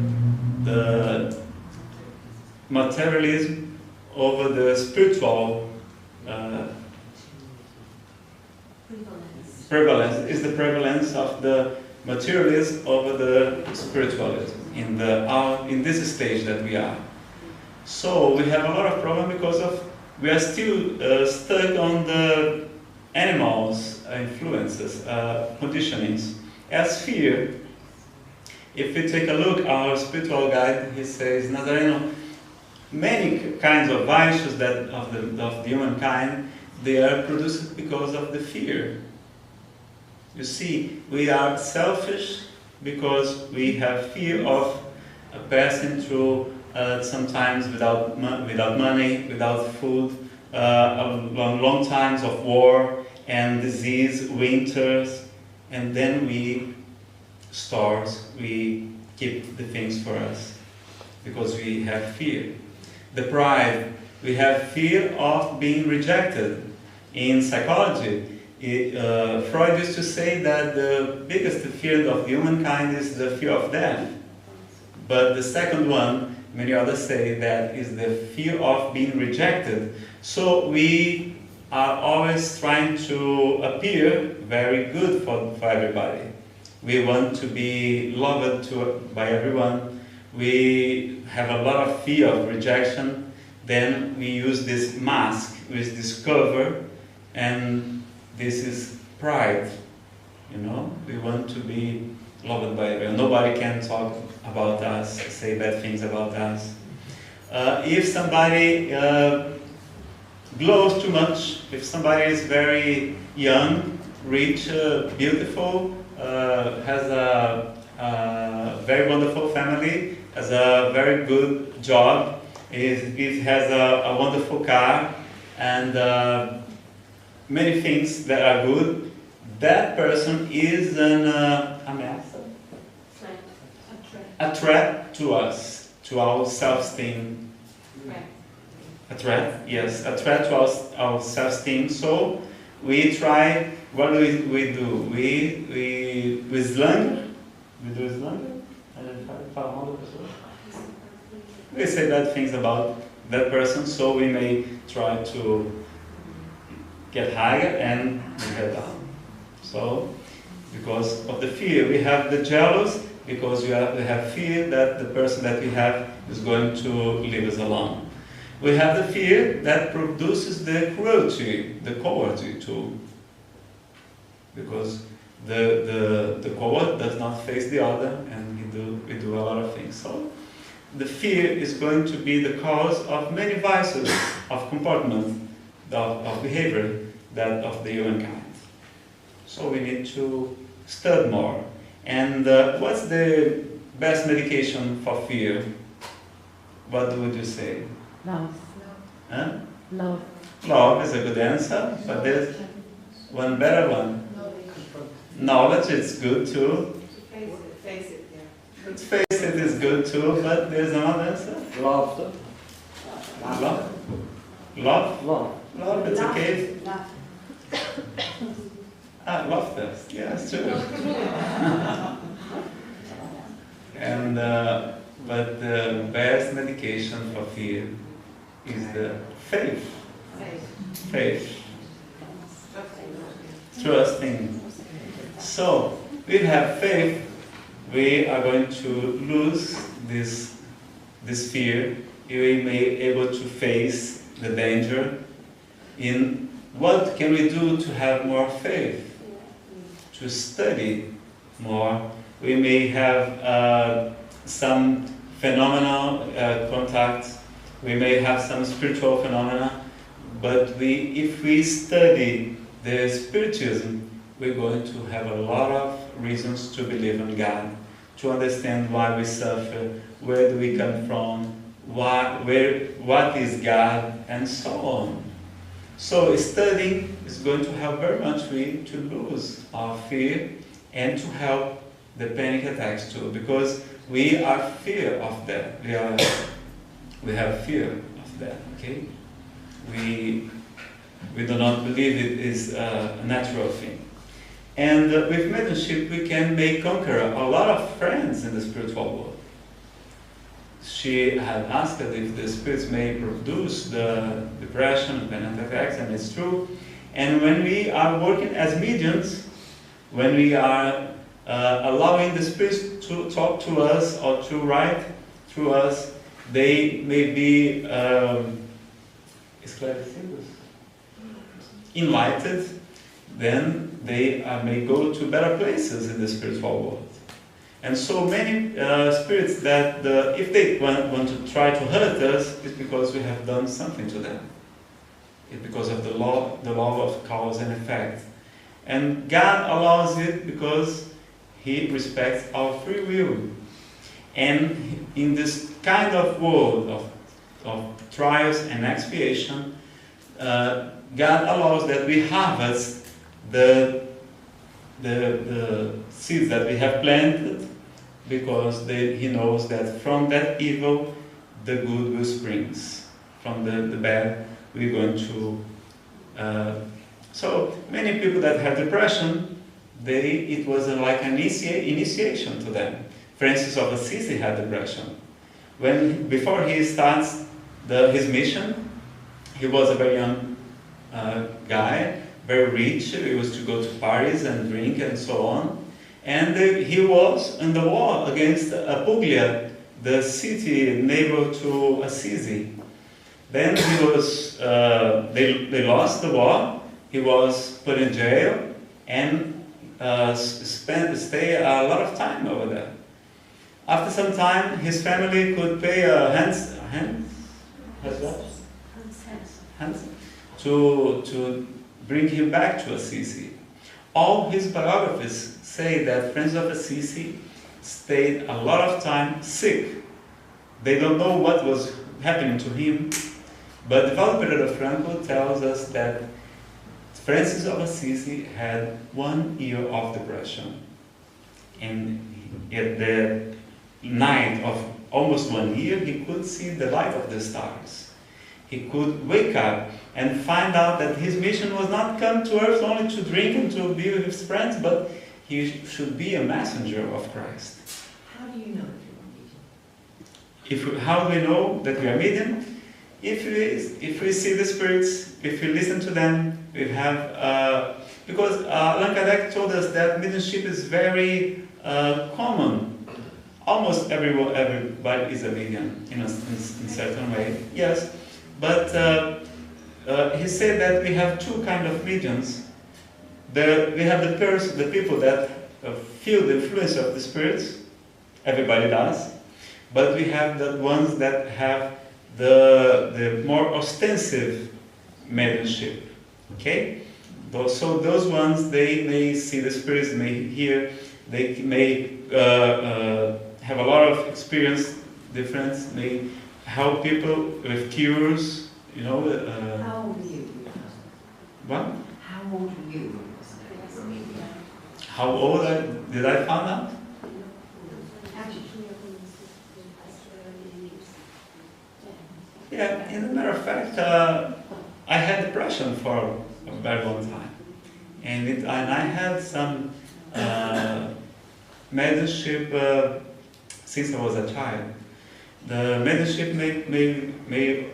materialism over the spiritual prevalence. Is the prevalence of the materialism over the spiritualism in this stage that we are. So we have a lot of problem because we are still stuck on the animals' influences, conditionings. As fear, if we take a look, our spiritual guide, he says, Nazareno, many kinds of vices of the humankind, they are produced because of the fear. You see, we are selfish because we have fear of passing through sometimes without money, without food, long times of war and disease, winters, and then we keep the things for us because we have fear. The pride, we have fear of being rejected. In psychology, Freud used to say that the biggest fear of humankind is the fear of death. But the second one, many others say, that is the fear of being rejected. So we are always trying to appear very good for everybody. We want to be loved by everyone. We have a lot of fear of rejection. Then we use this mask, with this cover, and this is pride. You know, we want to be loved by everyone. Nobody can talk about us, say bad things about us. If somebody glows too much, if somebody is very young, rich, beautiful, has a very wonderful family, has a very good job, it has a wonderful car, and many things that are good, that person is a threat to us, to our self-esteem. A threat, yes, a threat to our self-esteem. So we try, what do we do? We slander. We do slander? We say bad things about that person, so we may try to get higher and get down. So, because of the fear, we have the jealous, because we have fear that the person that we have is going to leave us alone. We have the fear that produces the cruelty, the cowardly too, because the coward does not face the other, and we do a lot of things. So the fear is going to be the cause of many vices of comportment, of behavior, that of the humankind. So we need to study more. And what's the best medication for fear? What would you say? Love. Huh? Love. Love is a good answer, but there's one better one. Knowledge is good too. Face it, yeah. Face it is good too, but there's another answer. Laughter. Love. Love? Love. Love, it's okay. Laughter. Yeah, it's true. And but the best medication for fear is the faith. Faith. Trusting. So, we have faith, we are going to lose this fear. We may be able to face the danger. In what can we do to have more faith? To study more. We may have some phenomenal contacts. We may have some spiritual phenomena. But if we study the spiritism, we're going to have a lot of reasons to believe in God, to understand why we suffer, where do we come from, what is God, and so on. So studying is going to help very much we to lose our fear and to help the panic attacks too, because we are fear of that. We have fear of that. Okay, we do not believe it is a natural thing. And with mediumship, we can conquer a lot of friends in the spiritual world. She had asked if the spirits may produce the depression and panic attacks, and it's true. And when we are working as mediums, when we are allowing the spirits to talk to us or to write through us, they may be enlightened, then they may go to better places in the spiritual world. And so many spirits that if they want to try to hurt us, it's because we have done something to them. It's because of the law of cause and effect. And God allows it because He respects our free will. And in this kind of world of trials and expiation, God allows that we harvest the seeds that we have planted, because He knows that from that evil the good will springs. From the bad we're going to... So many people that have depression, it was like an initiation to them. Francis of Assisi had depression. Before he starts his mission, he was a very young guy, very rich. He was to go to parties and drink and so on. And he was in the war against Puglia, the city neighbor to Assisi. Then he was, they lost the war. He was put in jail and stay a lot of time over there. After some time, his family could pay to bring him back to Assisi. All his biographies say that Francis of Assisi stayed a lot of time sick. They don't know what was happening to him, but Divaldo Franco tells us that Francis of Assisi had 1 year of depression. And at the night of almost 1 year, he could see the light of the stars. He could wake up and find out that his mission was not come to earth only to drink and to be with his friends, but he should be a messenger of Christ. How do you know if you're medium? How do we know that we are medium? If we see the spirits, if we listen to them, we have... because Allan Kardec told us that mediumship is very common almost everybody is a medium in a certain way, yes. But he said that we have two kind of mediums. We have the people that feel the influence of the spirits. Everybody does. But we have the ones that have the more ostensive mediumship. Okay? So those ones, they may see the spirits, may hear, they may have a lot of experience, difference, may help people with cures, you know. How old are you? What? How old are you? How old did I find out? Yeah, in a matter of fact, I had depression for a very long time, and I had some mediumship since I was a child. The mediumship may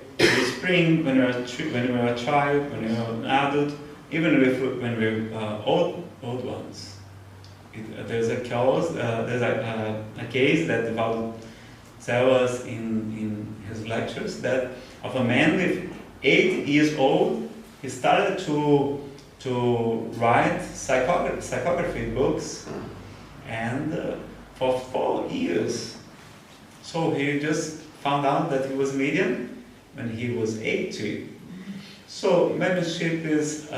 spring when you're a child, when you're an adult, even when we're old ones. There's a case that Divaldo tells us in his lectures, that of a man with 8 years old, he started to write psychography books, and for 4 years. So he just found out that he was medium when he was 80. So mediumship is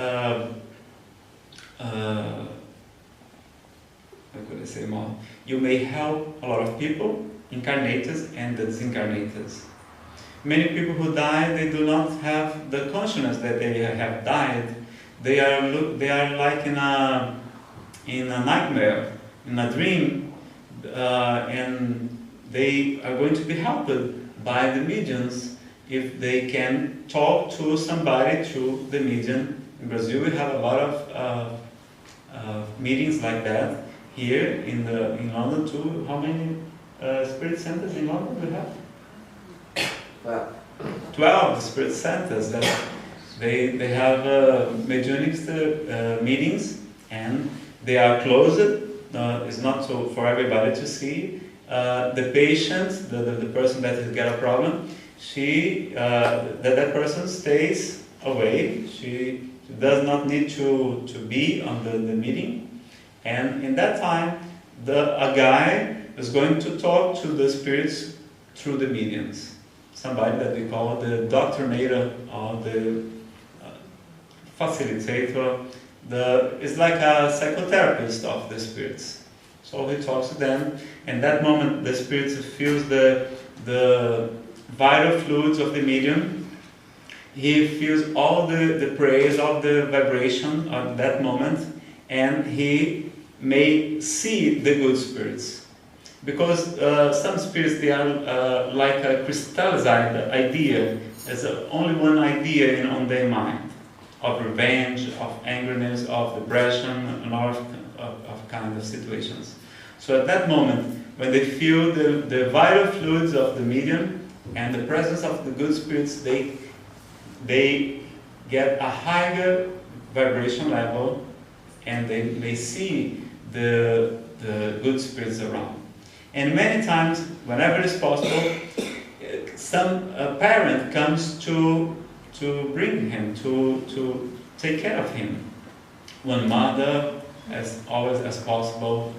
how could I say more? You may help a lot of people, incarnators and the disincarnators. Many people who die, they do not have the consciousness that they have died. They are like in a nightmare, in a dream, and they are going to be helped by the mediums if they can talk to somebody through the medium. In Brazil, we have a lot of meetings like that. Here in London too, how many spirit centers in London do we have? 12 spirit centers. That they have mediumnic meetings, and they are closed. It's not so for everybody to see. The patient, the person that has got a problem, that person stays away. She does not need to be on the meeting. And in that time, a guy is going to talk to the spirits through the mediums. Somebody that we call the doctrinator or the facilitator. It's like a psychotherapist of the spirits. So he talks to them, and that moment the spirits feels the vital fluids of the medium. He feels all the praise of the vibration of that moment, and he may see the good spirits. Because some spirits, they are like a crystallized idea. There's only one idea on their mind, of revenge, of angerness, of depression, and all of kind of situations. So at that moment, when they feel the vital fluids of the medium and the presence of the good spirits, they get a higher vibration level, and they may see the good spirits around. And many times, whenever it's possible, some parent comes to bring him, to take care of him. One mother, as always as possible.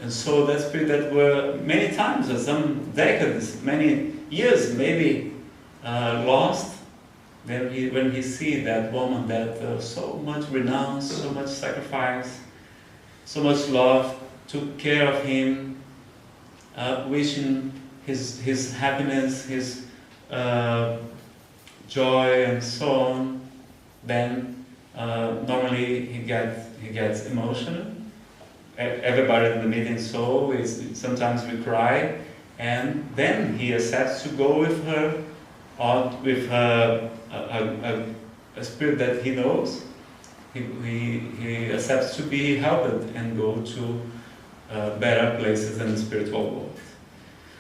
And so that spirit that were many times, some decades, many years maybe lost, then when he see that woman that so much renounced, so much sacrifice, so much love, took care of him, wishing his happiness, his joy, and so on, then normally he gets emotional. Everybody in the meeting so sometimes we cry, and then he accepts to go with her, or with a spirit that he knows. He accepts to be helped and go to better places than the spiritual world.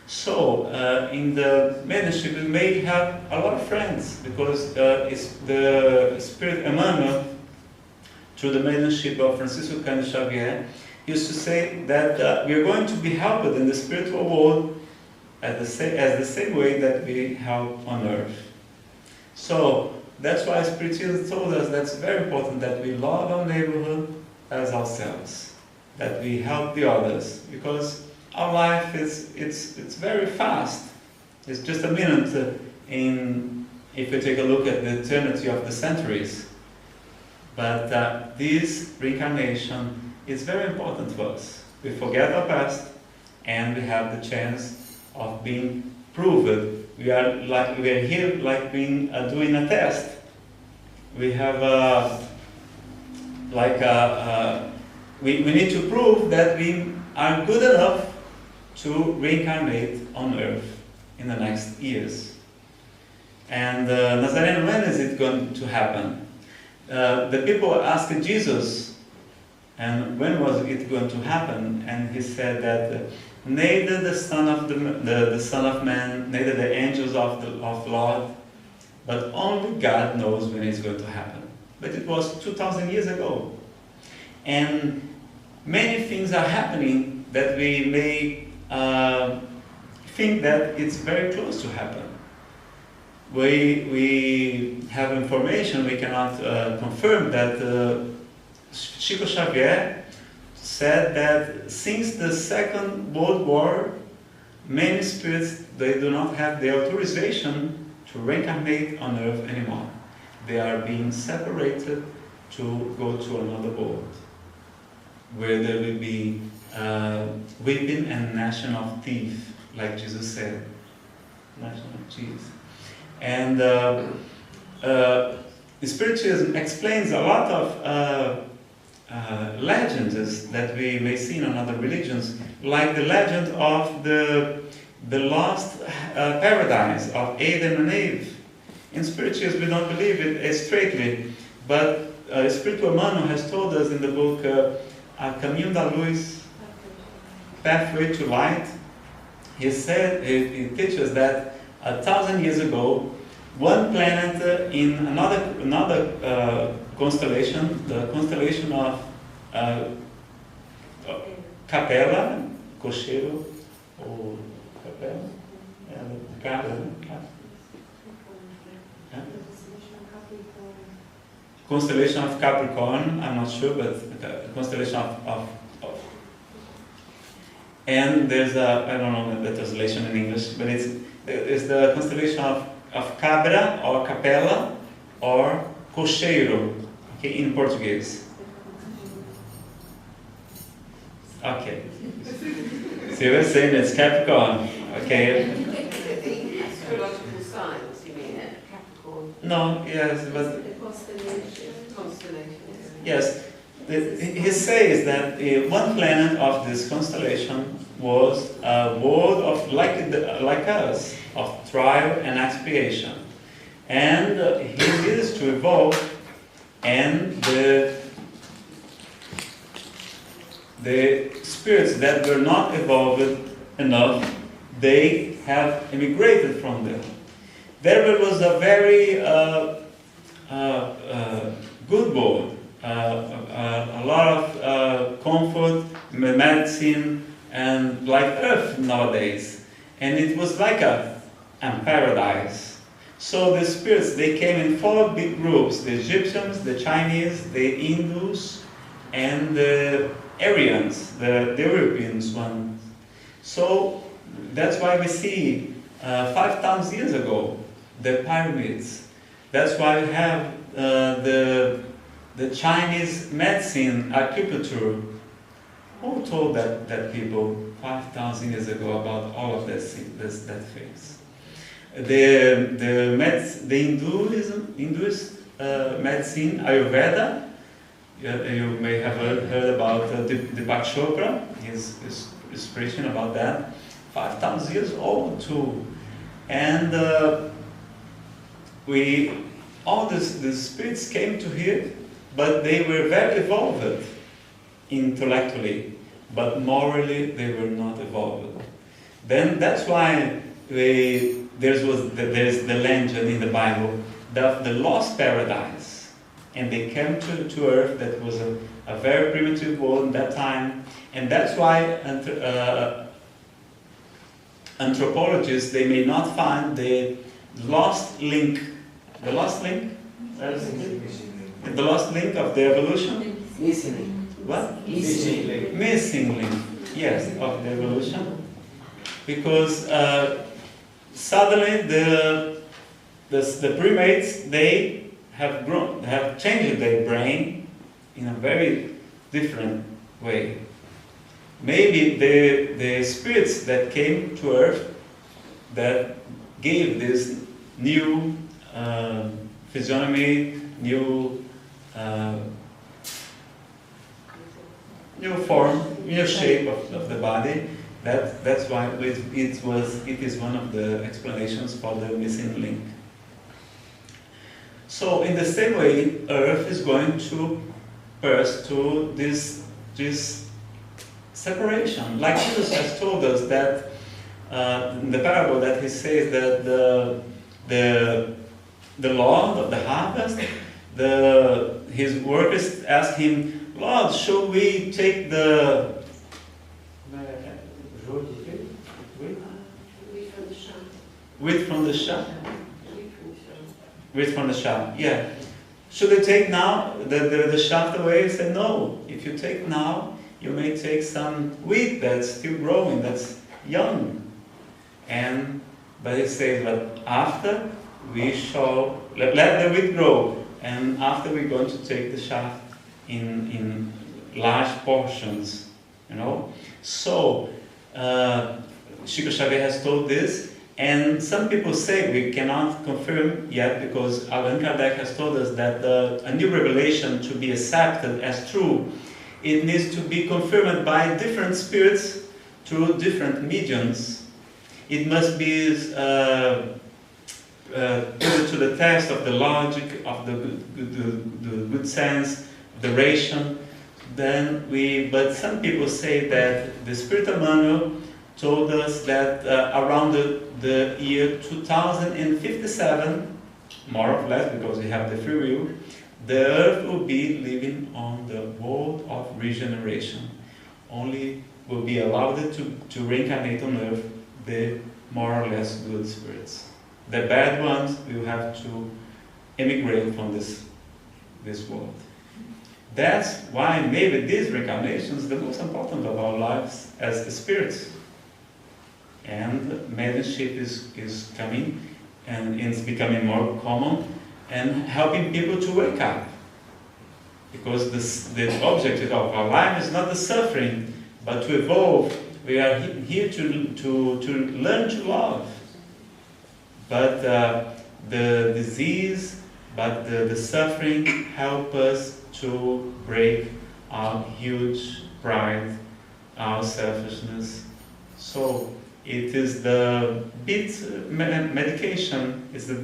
So in the mediumship, we may have a lot of friends, because it's the spirit Emmanuel, through the mediumship of Chico Xavier, used to say that we are going to be helped in the spiritual world as the same way that we help on earth. So that's why Spiritism told us that's very important that we love our neighborhood as ourselves, that we help the others, because our life it's very fast. It's just a minute if we take a look at the eternity of the centuries. But this reincarnation is very important for us. We forget our past, and we have the chance of being proved. We are here like being doing a test. We have we need to prove that we are good enough to reincarnate on Earth in the next years. And Nazareno, when is it going to happen? The people asked Jesus, and when was it going to happen? And he said that neither the Son of the Son of Man, neither the angels of Lord, but only God knows when it's going to happen. But it was 2,000 years ago, and many things are happening that we may think that it's very close to happen. We have information, we cannot confirm that Chico Xavier said that since the Second World War, many spirits, they do not have the authorization to reincarnate on Earth anymore. They are being separated to go to another world, where there will be weeping and gnashing of teeth, like Jesus said. Gnashing of teeth. And Spiritism explains a lot of legends that we may see in other religions, like the legend of the lost paradise of Adam and Eve. In Spiritism, we don't believe it straightly, but Espírito Humano has told us in the book A Caminho da Luz, Pathway to Light. He teaches that 1,000 years ago, one planet in another constellation, the constellation of Capella, Cocheiro, or Capella, constellation of Capricorn, I'm not sure, but constellation of and there's I don't know the translation in English, but it's the constellation of Cabra or Capella or Cocheiro, okay, in Portuguese. Okay. So you were saying it's Capricorn, okay. Astrological signs, you mean, Capricorn? No, yes, but Constellation. yes. He says that one planet of this constellation was a world of like us, of trial and expiation, and he needs to evolve, and the spirits that were not evolved enough, they have emigrated from them. There was a very good world. A lot of comfort, medicine, and like Earth nowadays. And it was like a paradise. So the spirits, they came in 4 big groups: the Egyptians, the Chinese, the Hindus, and the Aryans, the Europeans ones. So that's why we see 5,000 years ago the pyramids. That's why we have the Chinese medicine, acupuncture. Who told that people 5,000 years ago about all of that things? The Hinduist medicine, Ayurveda. You may have heard about Deepak Chopra. His preaching about that. 5,000 years old too, and all the spirits came to here. But they were very evolved intellectually, but morally they were not evolved. Then that's why there's the legend in the Bible of the lost paradise, and they came to Earth that was a very primitive world in that time, and that's why anthropologists, they may not find the lost link. The lost link? The lost link of the evolution? Missing link. What? Missing link. Missing link, yes, of the evolution. Because suddenly the primates, they have changed their brain in a very different way. Maybe the spirits that came to Earth that gave this new physiognomy, new form, new shape of the body. That's why it is one of the explanations for the missing link. So in the same way, Earth is going to pass through this separation. Like Jesus has told us that in the parable that he says that the Lord of the harvest, his workers ask him, Lord, should we take the wheat from the shaft? Wheat from the shaft, yeah. Should they take now the shaft away? He said, no. If you take now, you may take some wheat that's still growing, that's young. But he says, but after we shall let the wheat grow, and after we're going to take the shaft in large portions, you know. So Chico Xavier has told this, and some people say we cannot confirm yet because Allan Kardec has told us that a new revelation to be accepted as true, it needs to be confirmed by different spirits through different mediums. It must be put to the test of the logic, of the good sense, the ration. But some people say that the spiritual manual told us that around the year 2057, more or less, because we have the free will, the earth will be living on the world of regeneration. Only will be allowed to reincarnate on earth the more or less good spirits. The bad ones will have to emigrate from this world. That's why maybe these reincarnations are the most important of our lives as spirits. And mediumship is coming, and it's becoming more common, and helping people to wake up. Because the objective of our life is not the suffering, but to evolve. We are here to learn to love. But the disease, but the suffering help us to break our huge pride, our selfishness. So it is the medication, it's the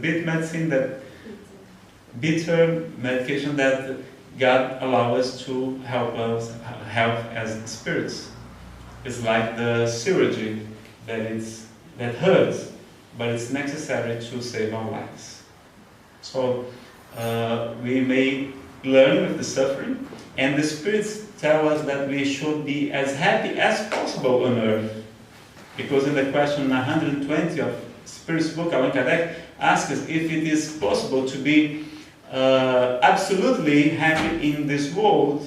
bitter medication that God allows us to help as spirits. It's like the surgery that hurts, but it's necessary to save our lives. So we may learn with the suffering, and the spirits tell us that we should be as happy as possible on earth. Because in the question 120 of Spirit's book, Allan Kardec asks us if it is possible to be absolutely happy in this world,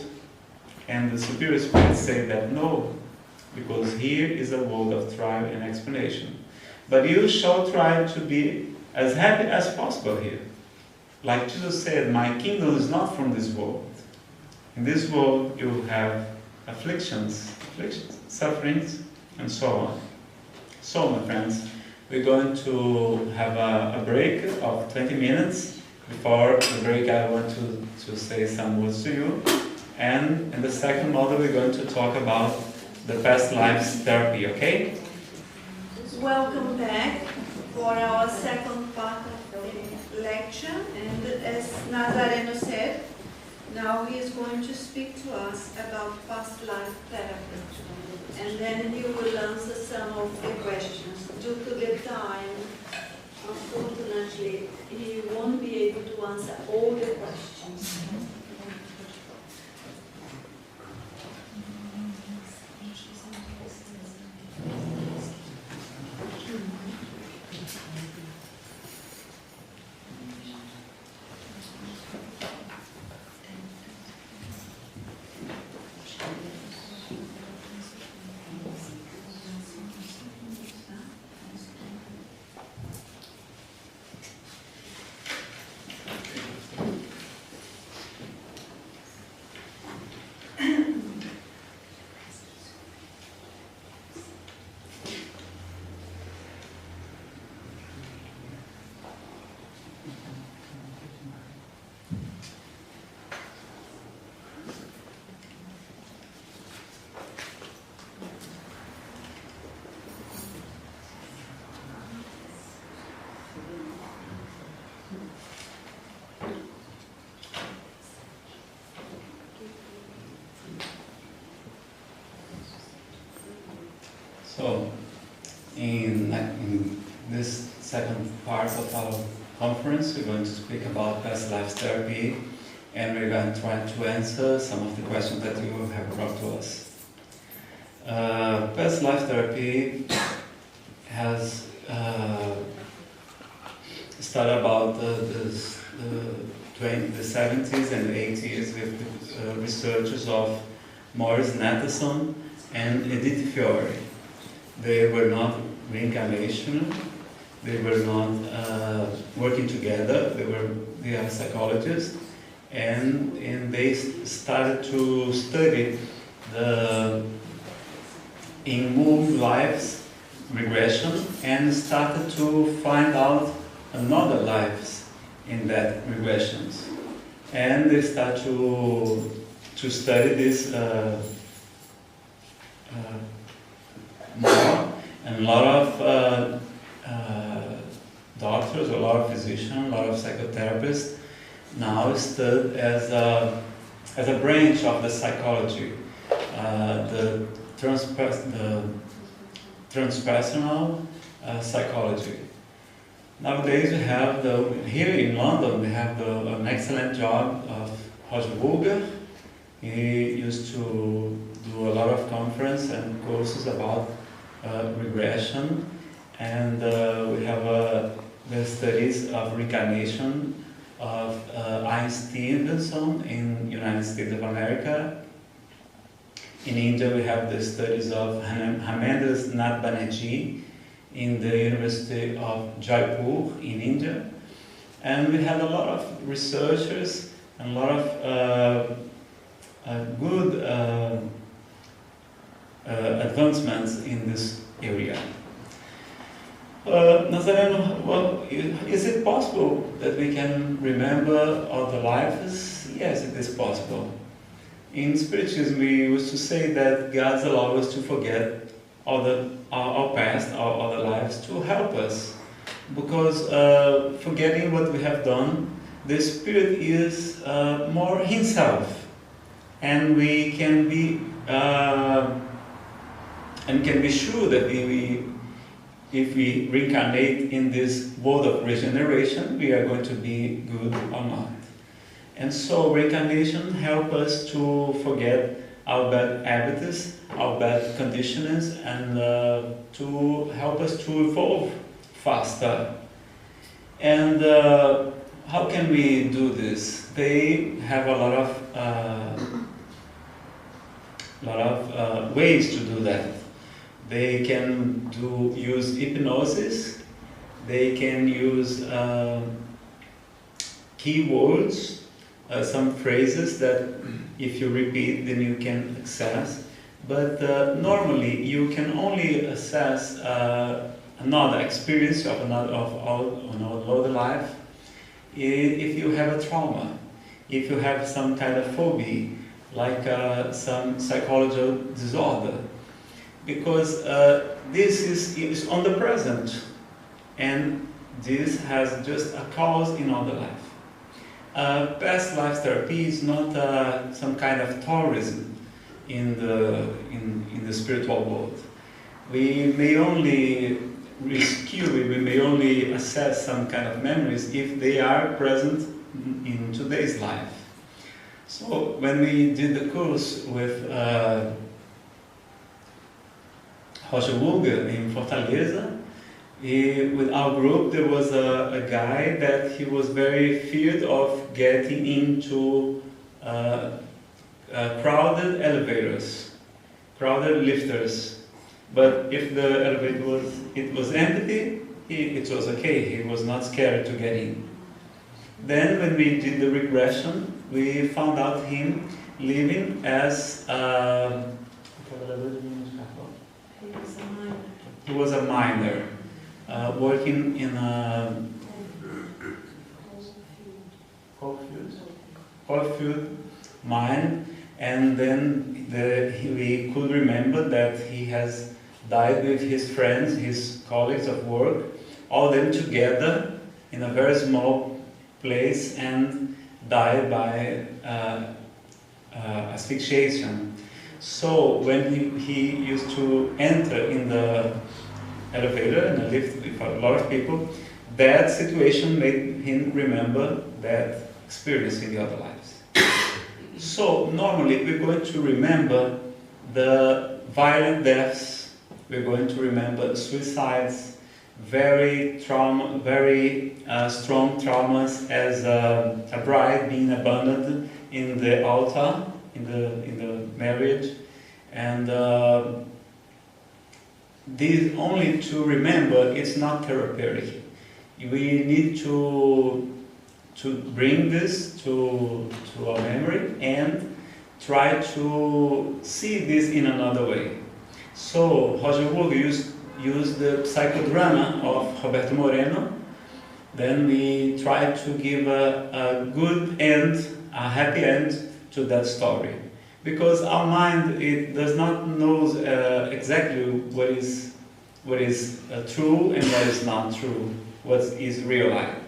and the superior spirits say that no, because here is a world of trial and explanation. But you shall try to be as happy as possible here. Like Jesus said, my kingdom is not from this world. In this world you have afflictions, sufferings, and so on. So, my friends, we're going to have a break of 20 minutes. Before the break, I want to say some words to you. And in the second module, we're going to talk about the past lives therapy, okay? Welcome back for our second part of the lecture. And as Nazareno said, now he is going to speak to us about past life therapy. And then he will answer some of the questions. Due to the time, unfortunately, he won't be able to answer all the questions. So, in this second part of our conference, we're going to speak about past life therapy, and we're going to try to answer some of the questions that you have brought to us. Past life therapy has started about the 70s and 80s with the researchers of Morris Natterson and Edith Fiore. They were not reincarnational, they were not working together, they are psychologists, and they started to study the in moved lives regression and started to find out another lives in that regressions. And they start to study this more, and a lot of doctors, a lot of physicians, a lot of psychotherapists now study as a branch of the psychology, the transpersonal psychology. Nowadays we have here in London we have an excellent job of Roger Bulger. He used to do a lot of conferences and courses about regression, and we have the studies of reincarnation of Ian Stevenson in United States of America. In India we have the studies of Hemendra Nath Banerjee in the University of Jaipur in India, and we had a lot of researchers and a lot of good advancements in this area. Nazareno, well, is it possible that we can remember other lives? Yes, it is possible. In Spiritism, we used to say that God allows us to forget our past, our other lives, to help us. Because forgetting what we have done, the Spirit is more Himself. And we can be sure that if we reincarnate in this world of regeneration, we are going to be good or not. And so reincarnation helps us to forget our bad habits, our bad conditionings, and to help us to evolve faster. And how can we do this? They have a lot of ways to do that. They can use hypnosis. They can use keywords, some phrases that if you repeat, then you can access. But normally, you can only access another experience of another life if you have a trauma, if you have some kind of phobia, like some psychological disorder, because this is on the present, and this has just a cause in other life. Past life therapy is not some kind of tourism in the spiritual world. We may only we may only assess some kind of memories if they are present in today's life. So when we did the course with Roger Bulger in Fortaleza, with our group, there was a guy that he was very feared of getting into crowded elevators, crowded lifters. But if the elevator was empty, it was okay. He was not scared to get in. Then when we did the regression, we found out him living as he was a miner, working in a coal field mine, and then we could remember that he has died with his friends, his colleagues of work, all them together in a very small place, and died by asphyxiation. So when he used to enter in the elevator and a lift with a lot of people, that situation made him remember that experience in the other lives. So normally we're going to remember the violent deaths, we're going to remember suicides, very strong traumas, as a bride being abandoned in the altar, in the marriage, and this only to remember. It's not therapeutic. We need to bring this to our memory and try to see this in another way. So Roger Wood used the psychodrama of Roberto Moreno. Then we try to give a good end, a happy end to that story, because our mind, it does not know exactly what is true and what is not true, what is real life.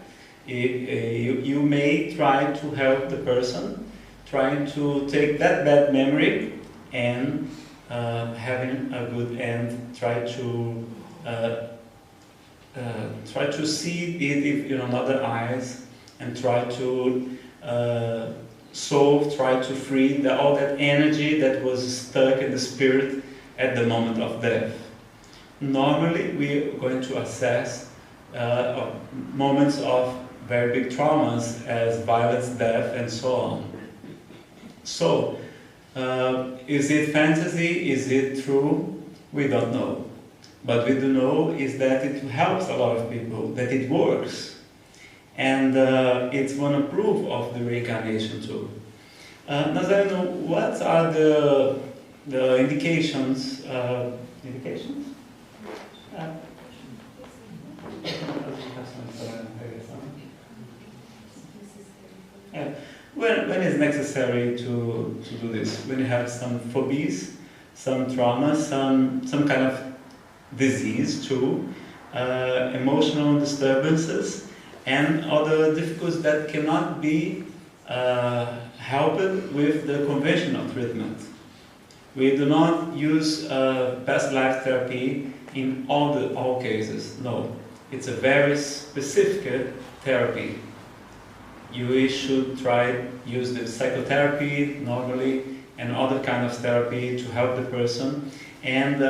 You may try to help the person, trying to take that bad memory and having a good end, try to see it in another eyes, and try to try to free all that energy that was stuck in the spirit at the moment of death. Normally, we're going to assess moments of very big traumas as violence, death, and so on. So, is it fantasy? Is it true? We don't know. But we do know is that it helps a lot of people, that it works. And it's one proof of the reincarnation too. Nazareno, what are the indications? Indications? When it's necessary to do this? When you have some phobias, some trauma, some kind of disease too, emotional disturbances, and other difficulties that cannot be helped with the conventional treatment. We do not use past life therapy in all cases. No, it's a very specific therapy. You should use the psychotherapy normally and other kind of therapy to help the person. And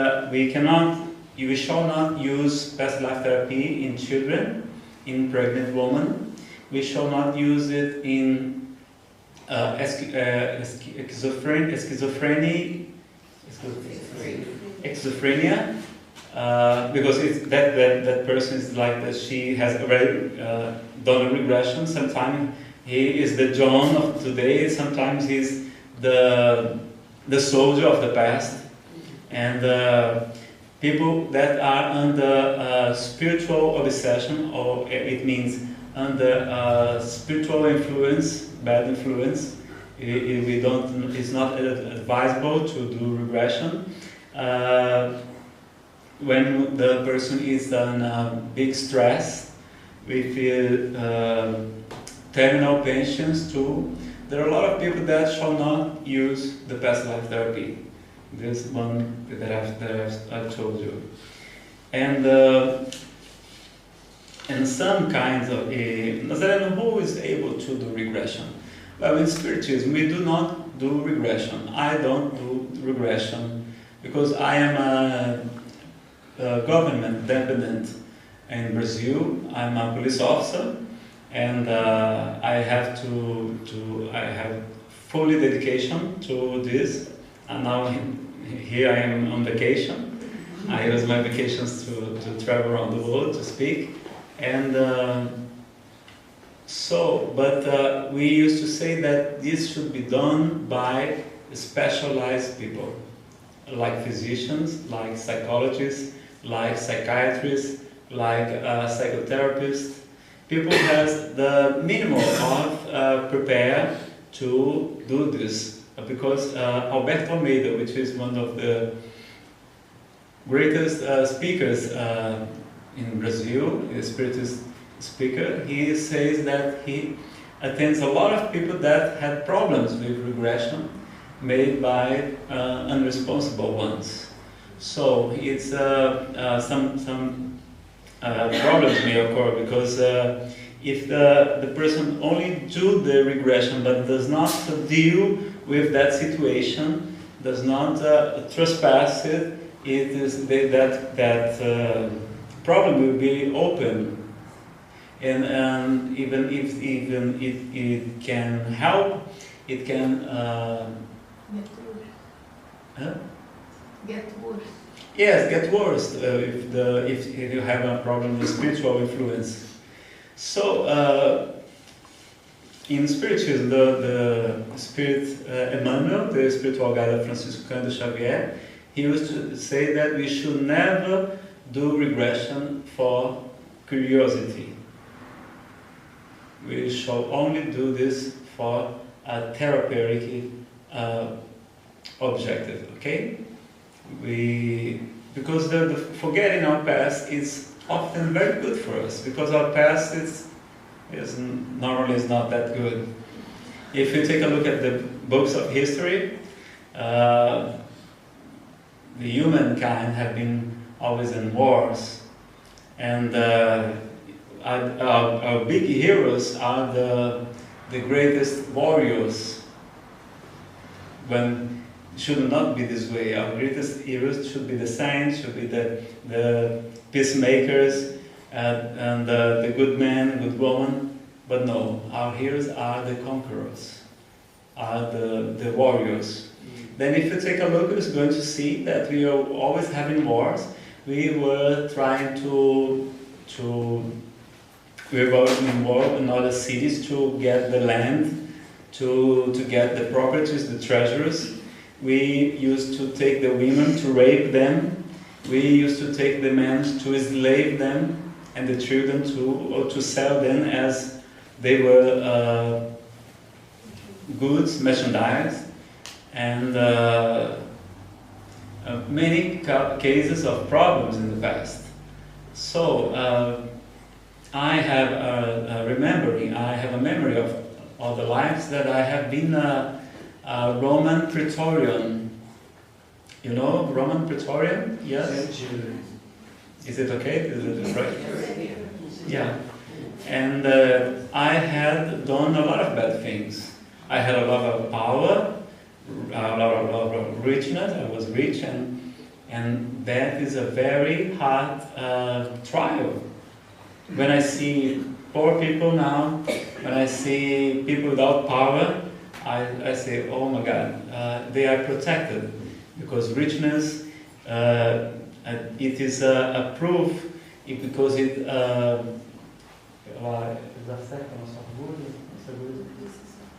you shall not use past life therapy in children, in pregnant women. We shall not use it in schizophrenia, because that person is like that. She has already done a regression. Sometimes he is the John of today. Sometimes he's the soldier of the past. And people that are under spiritual obsession, or it means under spiritual influence, bad influence, it's not advisable to do regression. When the person is on big stress, we feel terminal patients too. There are a lot of people that shall not use the past life therapy. This one that I've told you. And some kinds of Nazareno, who is able to do regression? Well, in Spiritism, we do not do regression. I don't do regression because I am a government dependent in Brazil. I'm a police officer, and I have fully dedication to this. And now here I am on vacation. I use my vacations to travel around the world to speak. And we used to say that this should be done by specialized people, like physicians, like psychologists, like psychiatrists, like psychotherapists. People has the minimum of prepare to do this. Because Alberto Almeida, which is one of the greatest speakers in Brazil, a spiritist speaker, he says that he attends a lot of people that had problems with regression, made by unresponsible ones. So it's some problems may occur because if the person only do the regression but does not deal with that situation, does not trespass it, it is that problem will be open. And even if it can help, it can Get worse. yes, get worse if you have a problem with spiritual influence. So in spiritualism, the spirit Emmanuel, the spiritual guide of Chico Xavier, he used to say that we should never do regression for curiosity. We shall only do this for a therapeutic objective, okay? Because the forgetting our past is often very good for us, because our past is normally is not that good. If you take a look at the books of history, the humankind have been always in wars, and our big heroes are the greatest warriors. When it should not be this way. Our greatest heroes should be the saints, should be the peacemakers, and the good man, good woman. But no, our heroes are the conquerors, are the warriors. Then if you take a look, you're going to see that we are always having wars. We were trying we were in war in other cities to get the land, to get the properties, the treasures. We used to take the women to rape them. We used to take the men to enslave them, and the children to sell them as they were goods, merchandise, and many cases of problems in the past. So I have a memory of all the lives that I have been a Roman Praetorian. You know Roman Praetorian? Yes? Is it okay? Is it right? Yeah. And I had done a lot of bad things. I had a lot of power, a lot of richness. I was rich, and that is a very hard trial. When I see poor people now, when I see people without power, I say, oh my God, they are protected, because richness, it is a proof, because it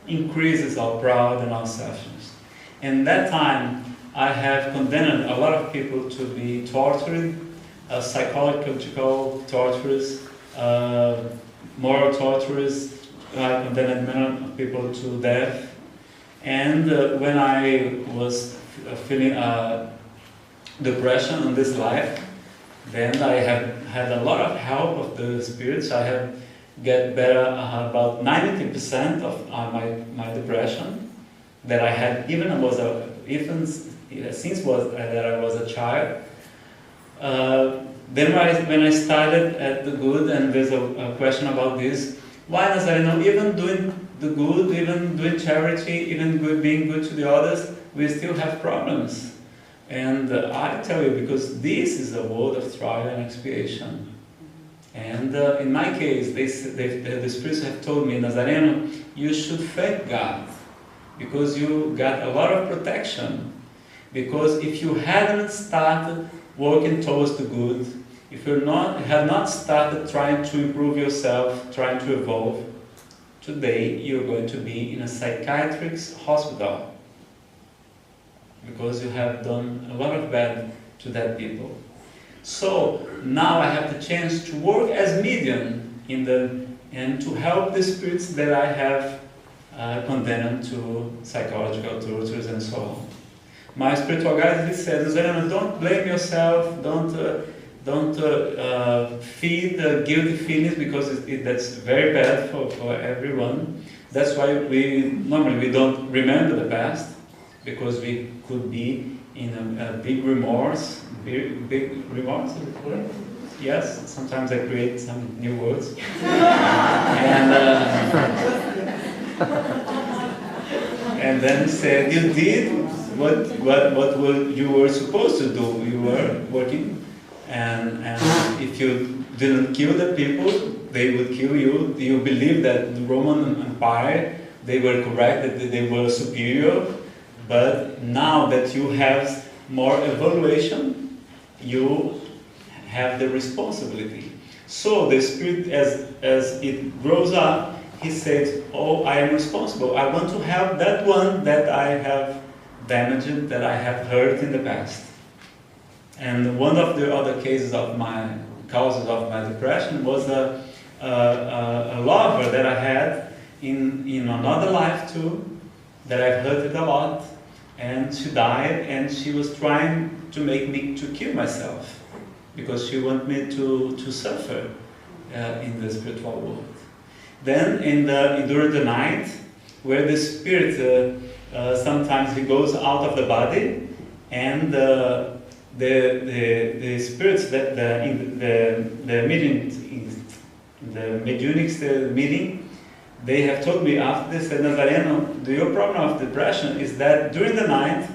increases our pride and our selfishness. And that time, I have condemned a lot of people to be tortured, psychological torturers, moral torturers. I condemned many people to death. And when I was feeling depression in this life, then I have had a lot of help of the spirits. I have get better about 90% of my depression that I had since that I was a child. Then when I started at the good, and there's a question about this, why Nazareno, even doing the good, even doing charity, even being good to the others, we still have problems. And I tell you, because this is a world of trial and expiation. And in my case, the spirits have told me, Nazareno, you should thank God, because you got a lot of protection. Because if you hadn't started working towards the good, if you had not started trying to improve yourself, trying to evolve, today you're going to be in a psychiatrist's hospital, because you have done a lot of bad to that people. So now I have the chance to work as medium and to help the spirits that I have condemned to psychological tortures and so on. My spiritual guide, he says, don't blame yourself, don't feed the guilty feelings, because that's very bad for everyone. That's why we normally don't remember the past. because we could be in a big remorse, big remorse, is it correct? Yes, sometimes I create some new words. And then said, you did what you were supposed to do. You were working, and if you didn't kill the people, they would kill you. You believe that the Roman Empire, they were correct, that they were superior, but now that you have more evaluation, you have the responsibility. So the spirit, as it grows up, he said, oh, I am responsible. I want to help that one that I have damaged, that I have hurt in the past. And one of the other causes of my depression was a lover that I had in another life too, that I hurted a lot, and she died, and she was trying to make me to kill myself, because she wanted me to suffer in the spiritual world. Then during the night, where the spirit sometimes he goes out of the body, and the spirits that in the meeting, the mediunic meeting, they have told me after this, that Nazareno, your problem of depression is that during the night,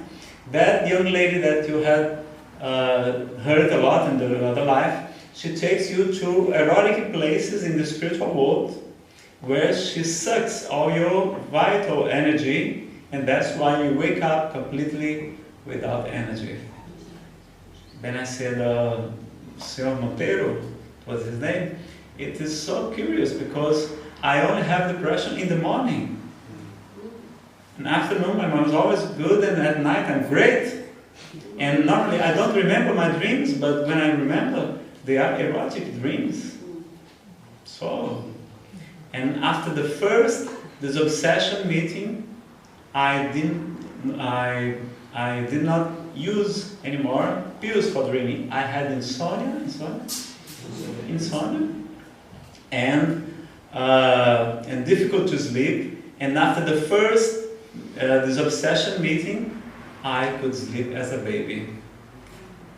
that young lady that you had hurt a lot in the other life, she takes you to erotic places in the spiritual world, where she sucks all your vital energy, and that's why you wake up completely without energy. Then I said, Senor Monteiro, what's his name? It is so curious, because I only have depression in the morning. In afternoon, my mind is always good, and at night I'm great. And normally I don't remember my dreams, but when I remember, they are erotic dreams. So, and after the first disobsession meeting, I did not use anymore pills for dreaming. I had insomnia, and difficult to sleep. And after the first disobsession meeting, I could sleep as a baby.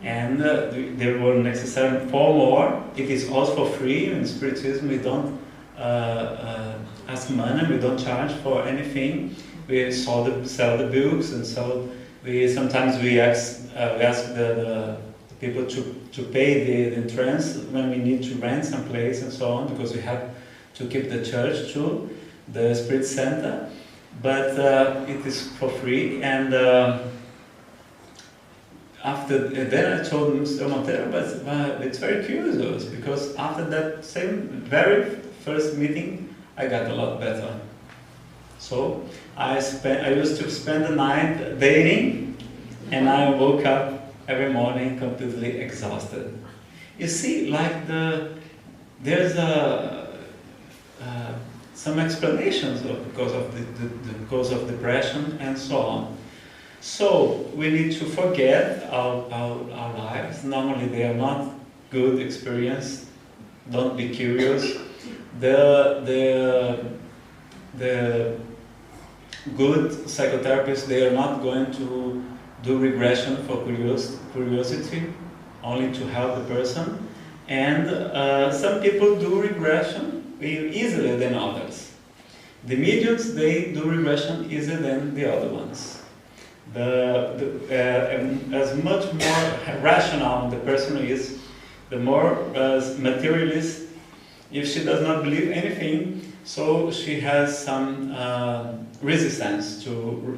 And there were necessary 4 more. It is also for free. In Spiritism, we don't ask money, we don't charge for anything. We sell the books, and so sometimes we ask the people to pay the entrance when we need to rent some place and so on, because we have to keep the church too, the Spirit Center. But it is for free, and then I told Mr. Montero, but it's very curious, because after that very first meeting, I got a lot better. So I used to spend the night dating, and I woke up every morning completely exhausted. You see, like there's some explanations because of the cause of depression and so on. So we need to forget our lives. Normally they are not good experience. Don't be curious. The good psychotherapists, they are not going to do regression for curiosity, only to help the person. And some people do regression easier than others. The mediums, they do regression easier than the other ones. As much more rational the person is, the more materialist. If she does not believe anything, so she has some resistance to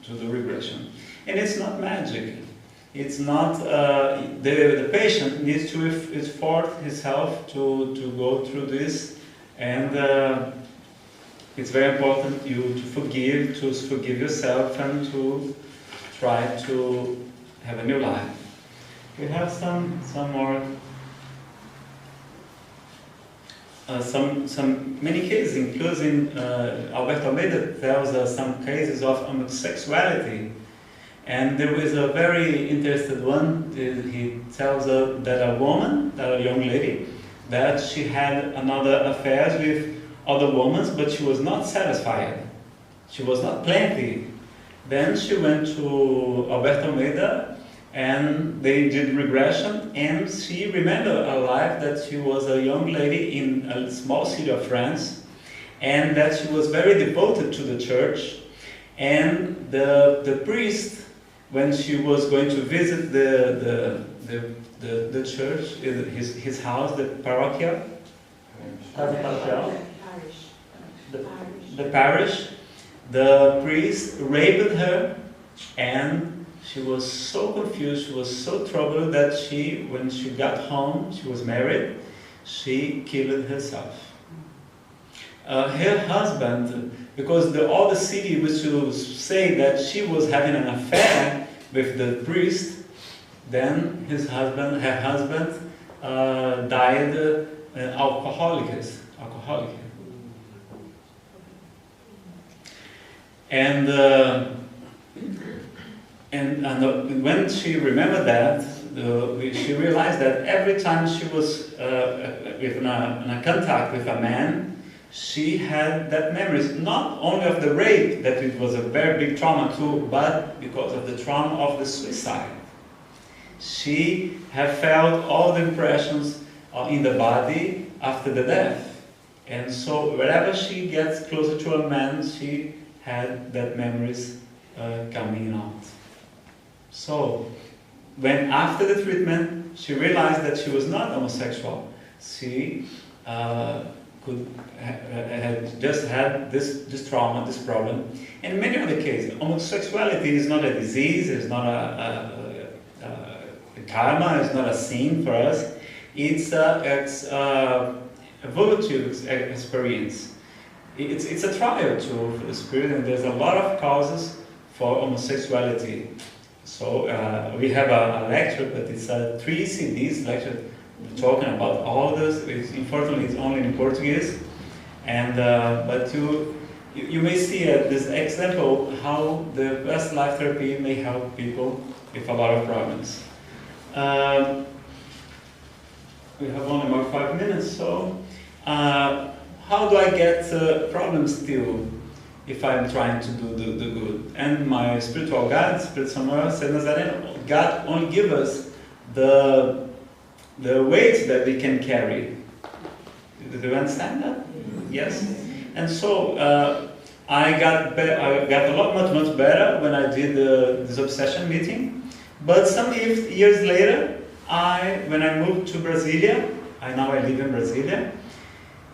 the regression. And it's not magic. It's not, the patient needs to effort himself to go through this, and it's very important to forgive yourself, and to try to have a new life. We have some more, many cases, including Alberto Almeida tells us some cases of homosexuality. And there was a very interesting one. He tells that a woman, that a young lady, that she had another affairs with other women, but she was not satisfied. She was not plenty. Then she went to Alberto Almeida, and they did regression, and she remembered a life that she was a young lady in a small city of France, and that she was very devoted to the church. And the priest, when she was going to visit the church, his house, the parochial, the parish, the priest raped her, and she was so confused, she was so troubled that when she got home, she was married, she killed herself. Her husband, because all the city used to say that she was having an affair with the priest, then her husband died alcoholic. And when she remembered that, she realized that every time she was in a contact with a man, she had that memories, not only of the rape, that it was a very big trauma too, but because of the trauma of the suicide. She had felt all the impressions in the body after the death. And so wherever she gets closer to a man, she had that memories coming out. So when after the treatment, she realized that she was not homosexual. She had just had this trauma, this problem. And many other cases, homosexuality is not a disease, it's not a karma, it's not a sin for us. It's evolutive experience. It's a trial too for the spirit, and there's a lot of causes for homosexuality. So we have a lecture, but it's a 3 CDs lecture talking about all this. Unfortunately, it's only in Portuguese, and but you may see this example how the past life therapy may help people with a lot of problems. We have only about 5 minutes, so how do I get problems still if I'm trying to do the good? And my spiritual guide, Spirit Samuel, said, Nazareno, God only gives us the weight that we can carry. Do you understand that? Yes? And so I got a lot, much better when I did this obsession meeting. But some years later, when I moved to Brasilia, now I live in Brasilia,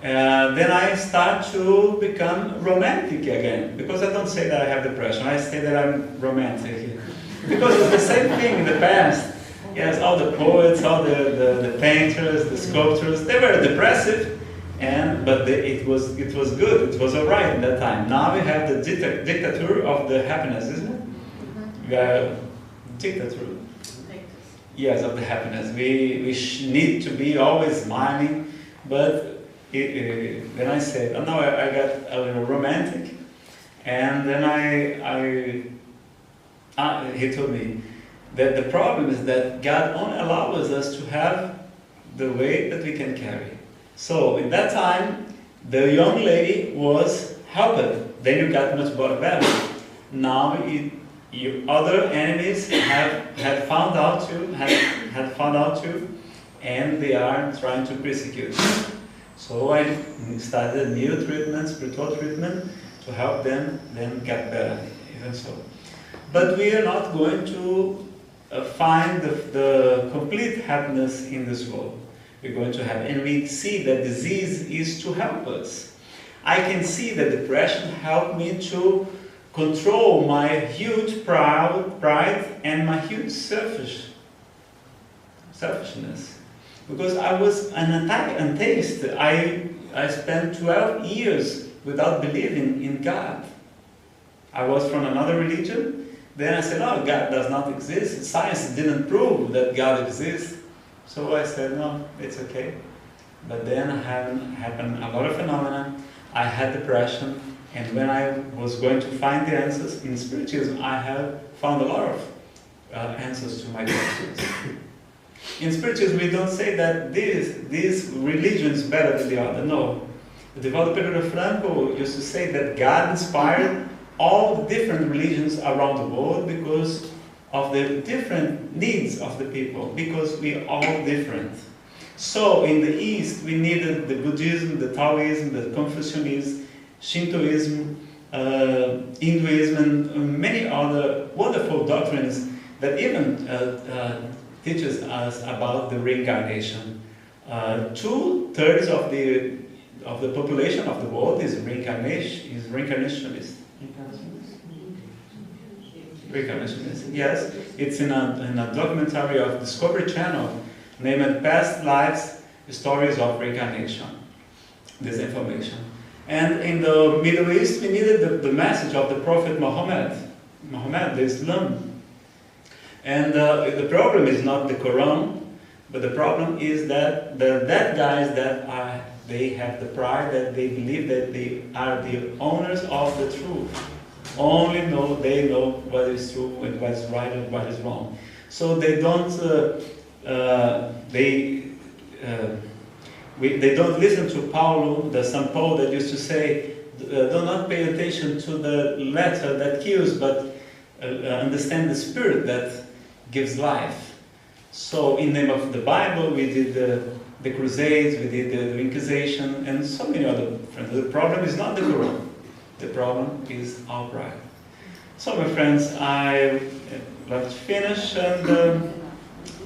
then I start to become romantic again. Because I don't say that I have depression, I say that I'm romantic. Because it's the same thing in the past. Yes, all the poets, all the painters, the sculptors, they were depressive, but it was good, it was alright at that time. Now we have the dictature of the happiness, isn't it? We are dictature. Yes, of the happiness. We need to be always smiling, but then I said, oh no, I got a little romantic, and then he told me that the problem is that God only allows us to have the weight that we can carry. So in that time, the young lady was helped. Then you got much better. Now your other enemies had found out you, and they are trying to persecute you. So I started a new treatment, spiritual treatment, to help them then get better, even so. But we are not going to find the complete happiness in this world. We're going to have, and we see that disease is to help us. I can see that depression helped me to control my huge pride and my huge selfishness. Because I was an atheist. I spent 12 years without believing in God. I was from another religion. Then I said, oh, God does not exist. Science didn't prove that God exists. So I said, no, it's okay. But then happened a lot of phenomena. I had depression. And when I was going to find the answers in Spiritism, I have found a lot of answers to my questions. In Spiritism, we don't say that this religion is better than the other. No. Divaldo Franco used to say that God inspired all the different religions around the world because of the different needs of the people, because we are all different. So in the East, we needed the Buddhism, the Taoism, the Confucianism, Shintoism, Hinduism, and many other wonderful doctrines that even teaches us about the reincarnation. 2/3 of the population of the world is reincarnationist. Reincarnationist, yes. It's in a documentary of Discovery Channel named Past Lives, Stories of Reincarnation. This information. And in the Middle East, we needed the message of the Prophet Muhammad, the Islam. And the problem is not the Quran, but the problem is that that guys they have the pride that they believe that they are the owners of the truth. They know what is true and what is right and what is wrong. So they don't they don't listen to Paulo, the St. Paul that used to say, do not pay attention to the letter that kills, but understand the spirit that gives life. So in the name of the Bible, we did the Crusades, we did the Inquisition, and so many other friends. The problem is not the Quran. The problem is our pride. So my friends, I love to finish, and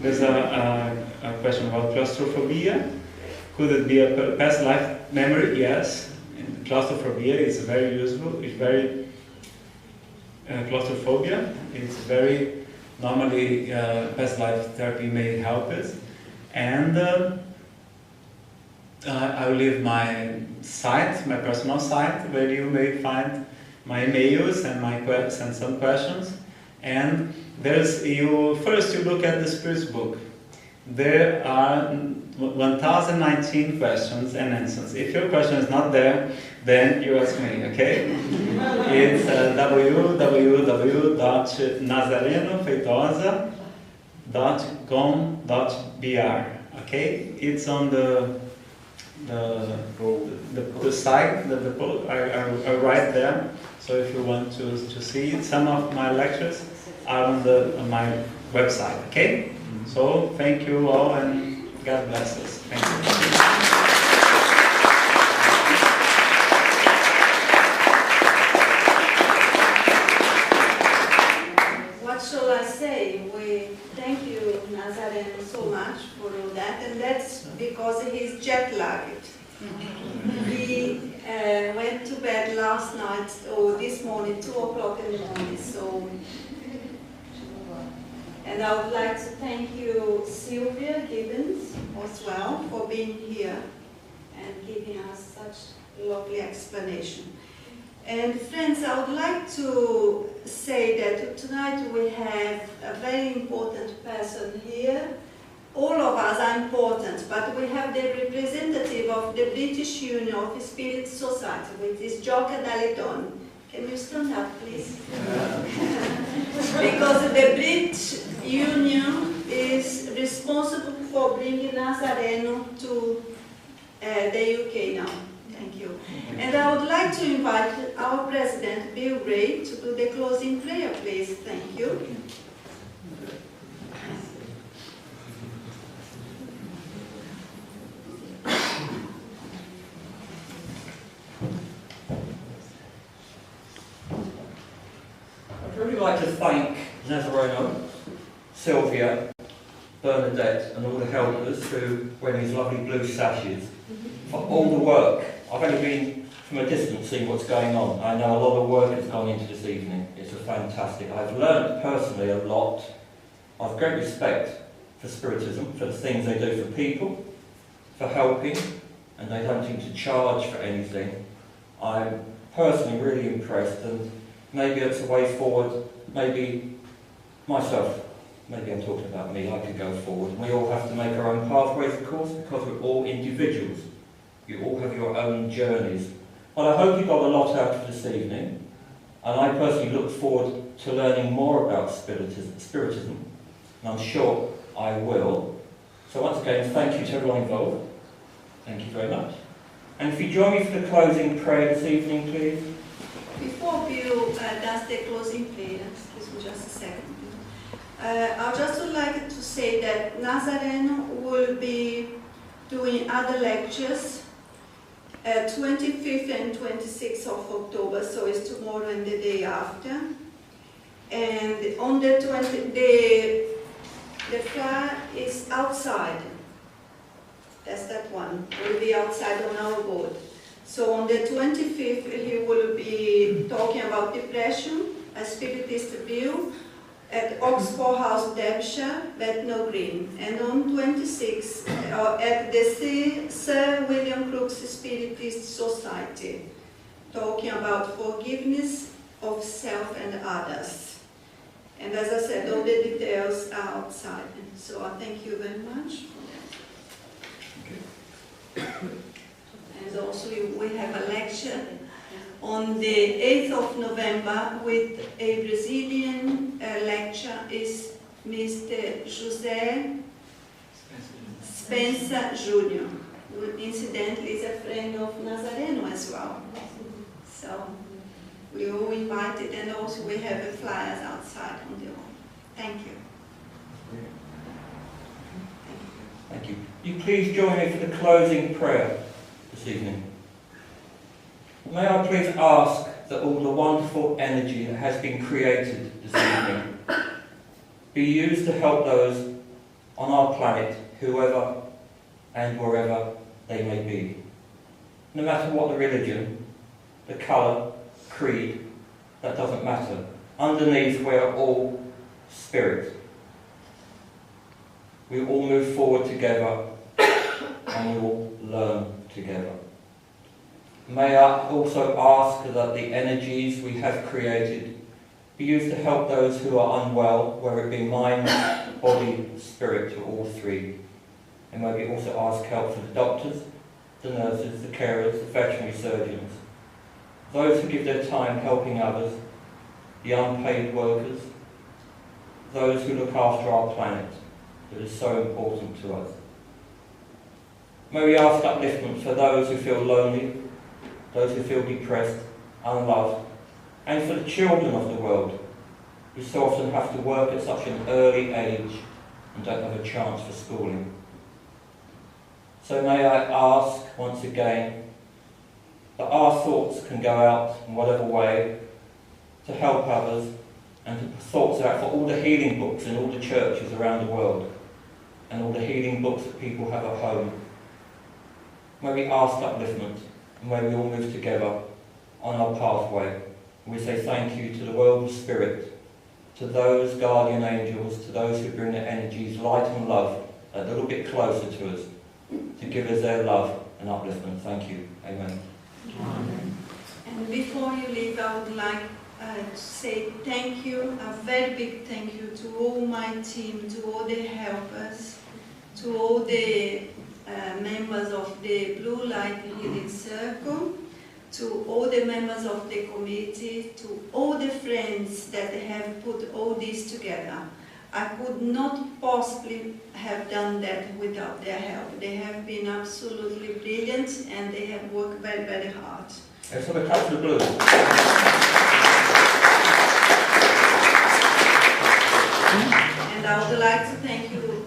there's a question about claustrophobia. Could it be a past life memory? Yes. And claustrophobia is very useful. It's very claustrophobia. It's very normally past life therapy may help us. And I will leave my site, my personal site, where you may find my emails and some questions. And first you look at the Spirit's book. There are 1019 questions and answers. If your question is not there, then you ask me, okay? It's www.nazarenofeitosa.com.br. Okay? It's on the site, the book. I write there. So if you want to see it, some of my lectures are on my website. Okay? So thank you all, and God bless us. Thank you. What shall I say? We thank you, Nazareno, so much for all that, and that's because he's jet lagged. He went to bed last night, or this morning, 2 o'clock in the morning, so. And I would like to thank you, Sylvia Gibbons, as well, for being here and giving us such lovely explanation. And friends, I would like to say that tonight we have a very important person here. All of us are important, but we have the representative of the British Union of Spirit Society, which is Joka Daledon. Can you stand up, please? Because the British Union is responsible for bringing Nazareno to the UK now. Thank you. And I would like to invite our President, Bill Ray, to do the closing prayer, please. Thank you. I'd really like to thank Nazareno, Sylvia, Bernadette and all the helpers who wear these lovely blue sashes for all the work. I've only been from a distance seeing what's going on. I know a lot of work has gone into this evening. It's fantastic. I've learned personally a lot. I've great respect for Spiritism, for the things they do for people, for helping, and they don't seem to charge for anything. I'm personally really impressed, and maybe it's a way forward. Maybe myself, maybe I'm talking about me, I could go forward. We all have to make our own pathways, of course, because we're all individuals. You all have your own journeys. But I hope you got a lot out of this evening, and I personally look forward to learning more about Spiritism, and I'm sure I will. So once again, thank you to everyone involved. Thank you very much. And if you join me for the closing prayer this evening, please. Before Bill that's the closing prayer. Excuse me just a second. I just would like to say that Nazareno will be doing other lectures 25th and 26th of October, so it's tomorrow and the day after. And on the 20th, the flyer is outside. That's that one. Will be outside on our board. So on the 25th, he will be talking about depression, a spiritist view, at Oxford House, Derbyshire, Bethnal Green. And on 26th, at the Sir William Crookes Spiritist Society, talking about forgiveness of self and others. And as I said, all the details are outside. So I thank you very much for that. And also we have a lecture on the 8th of November with a Brazilian lecture is Mr. José Spencer Jr., who incidentally is a friend of Nazareno as well. So we all invited, and also we have the flyers outside on the wall. Thank you. Thank you. You please join me for the closing prayer this evening. May I please ask that all the wonderful energy that has been created this evening be used to help those on our planet, whoever and wherever they may be. No matter what the religion, the colour, creed, that doesn't matter. Underneath, we're all spirit. We all move forward together and we all learn together. May I also ask that the energies we have created be used to help those who are unwell, whether it be mind, body, spirit, or all three. And may we also ask help for the doctors, the nurses, the carers, the veterinary surgeons, those who give their time helping others, the unpaid workers, those who look after our planet that is so important to us. May we ask upliftment for those who feel lonely, those who feel depressed, unloved, and for the children of the world who so often have to work at such an early age and don't have a chance for schooling. So may I ask once again that our thoughts can go out in whatever way to help others, and to put thoughts out for all the healing books in all the churches around the world and all the healing books that people have at home. May we ask upliftment, and may we all move together on our pathway. We say thank you to the world of spirit, to those guardian angels, to those who bring their energies, light and love, a little bit closer to us, to give us their love and upliftment. Thank you. Amen. Amen. And before you leave, I would like to say thank you, a very big thank you to all my team, to all the helpers, to all the members of the Blue Light Healing Circle, to all the members of the committee, to all the friends that have put all this together. I could not possibly have done that without their help. They have been absolutely brilliant and they have worked very, very hard. Let's have a clap for the Blue. And I would like to thank you,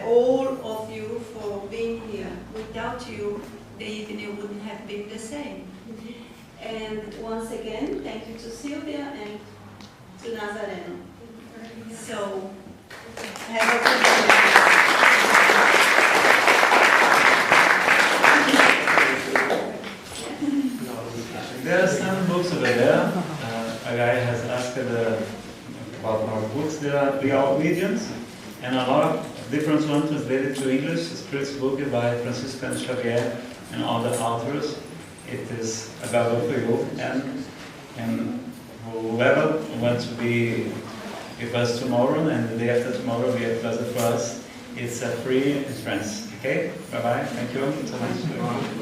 all of you, for being here. Without you, the evening wouldn't have been the same. And once again, thank you to Sylvia and to Nazareno. So, have a good day. There are some books over there. A guy has asked about our books. There are mediums, and a lot of different ones translated to English. Spirits book by Chico Xavier and other authors. It is available for you, and whoever wants to be with us tomorrow and the day after tomorrow be a pleasure for us. It's a free entrance. Okay? Bye bye. Thank you so much.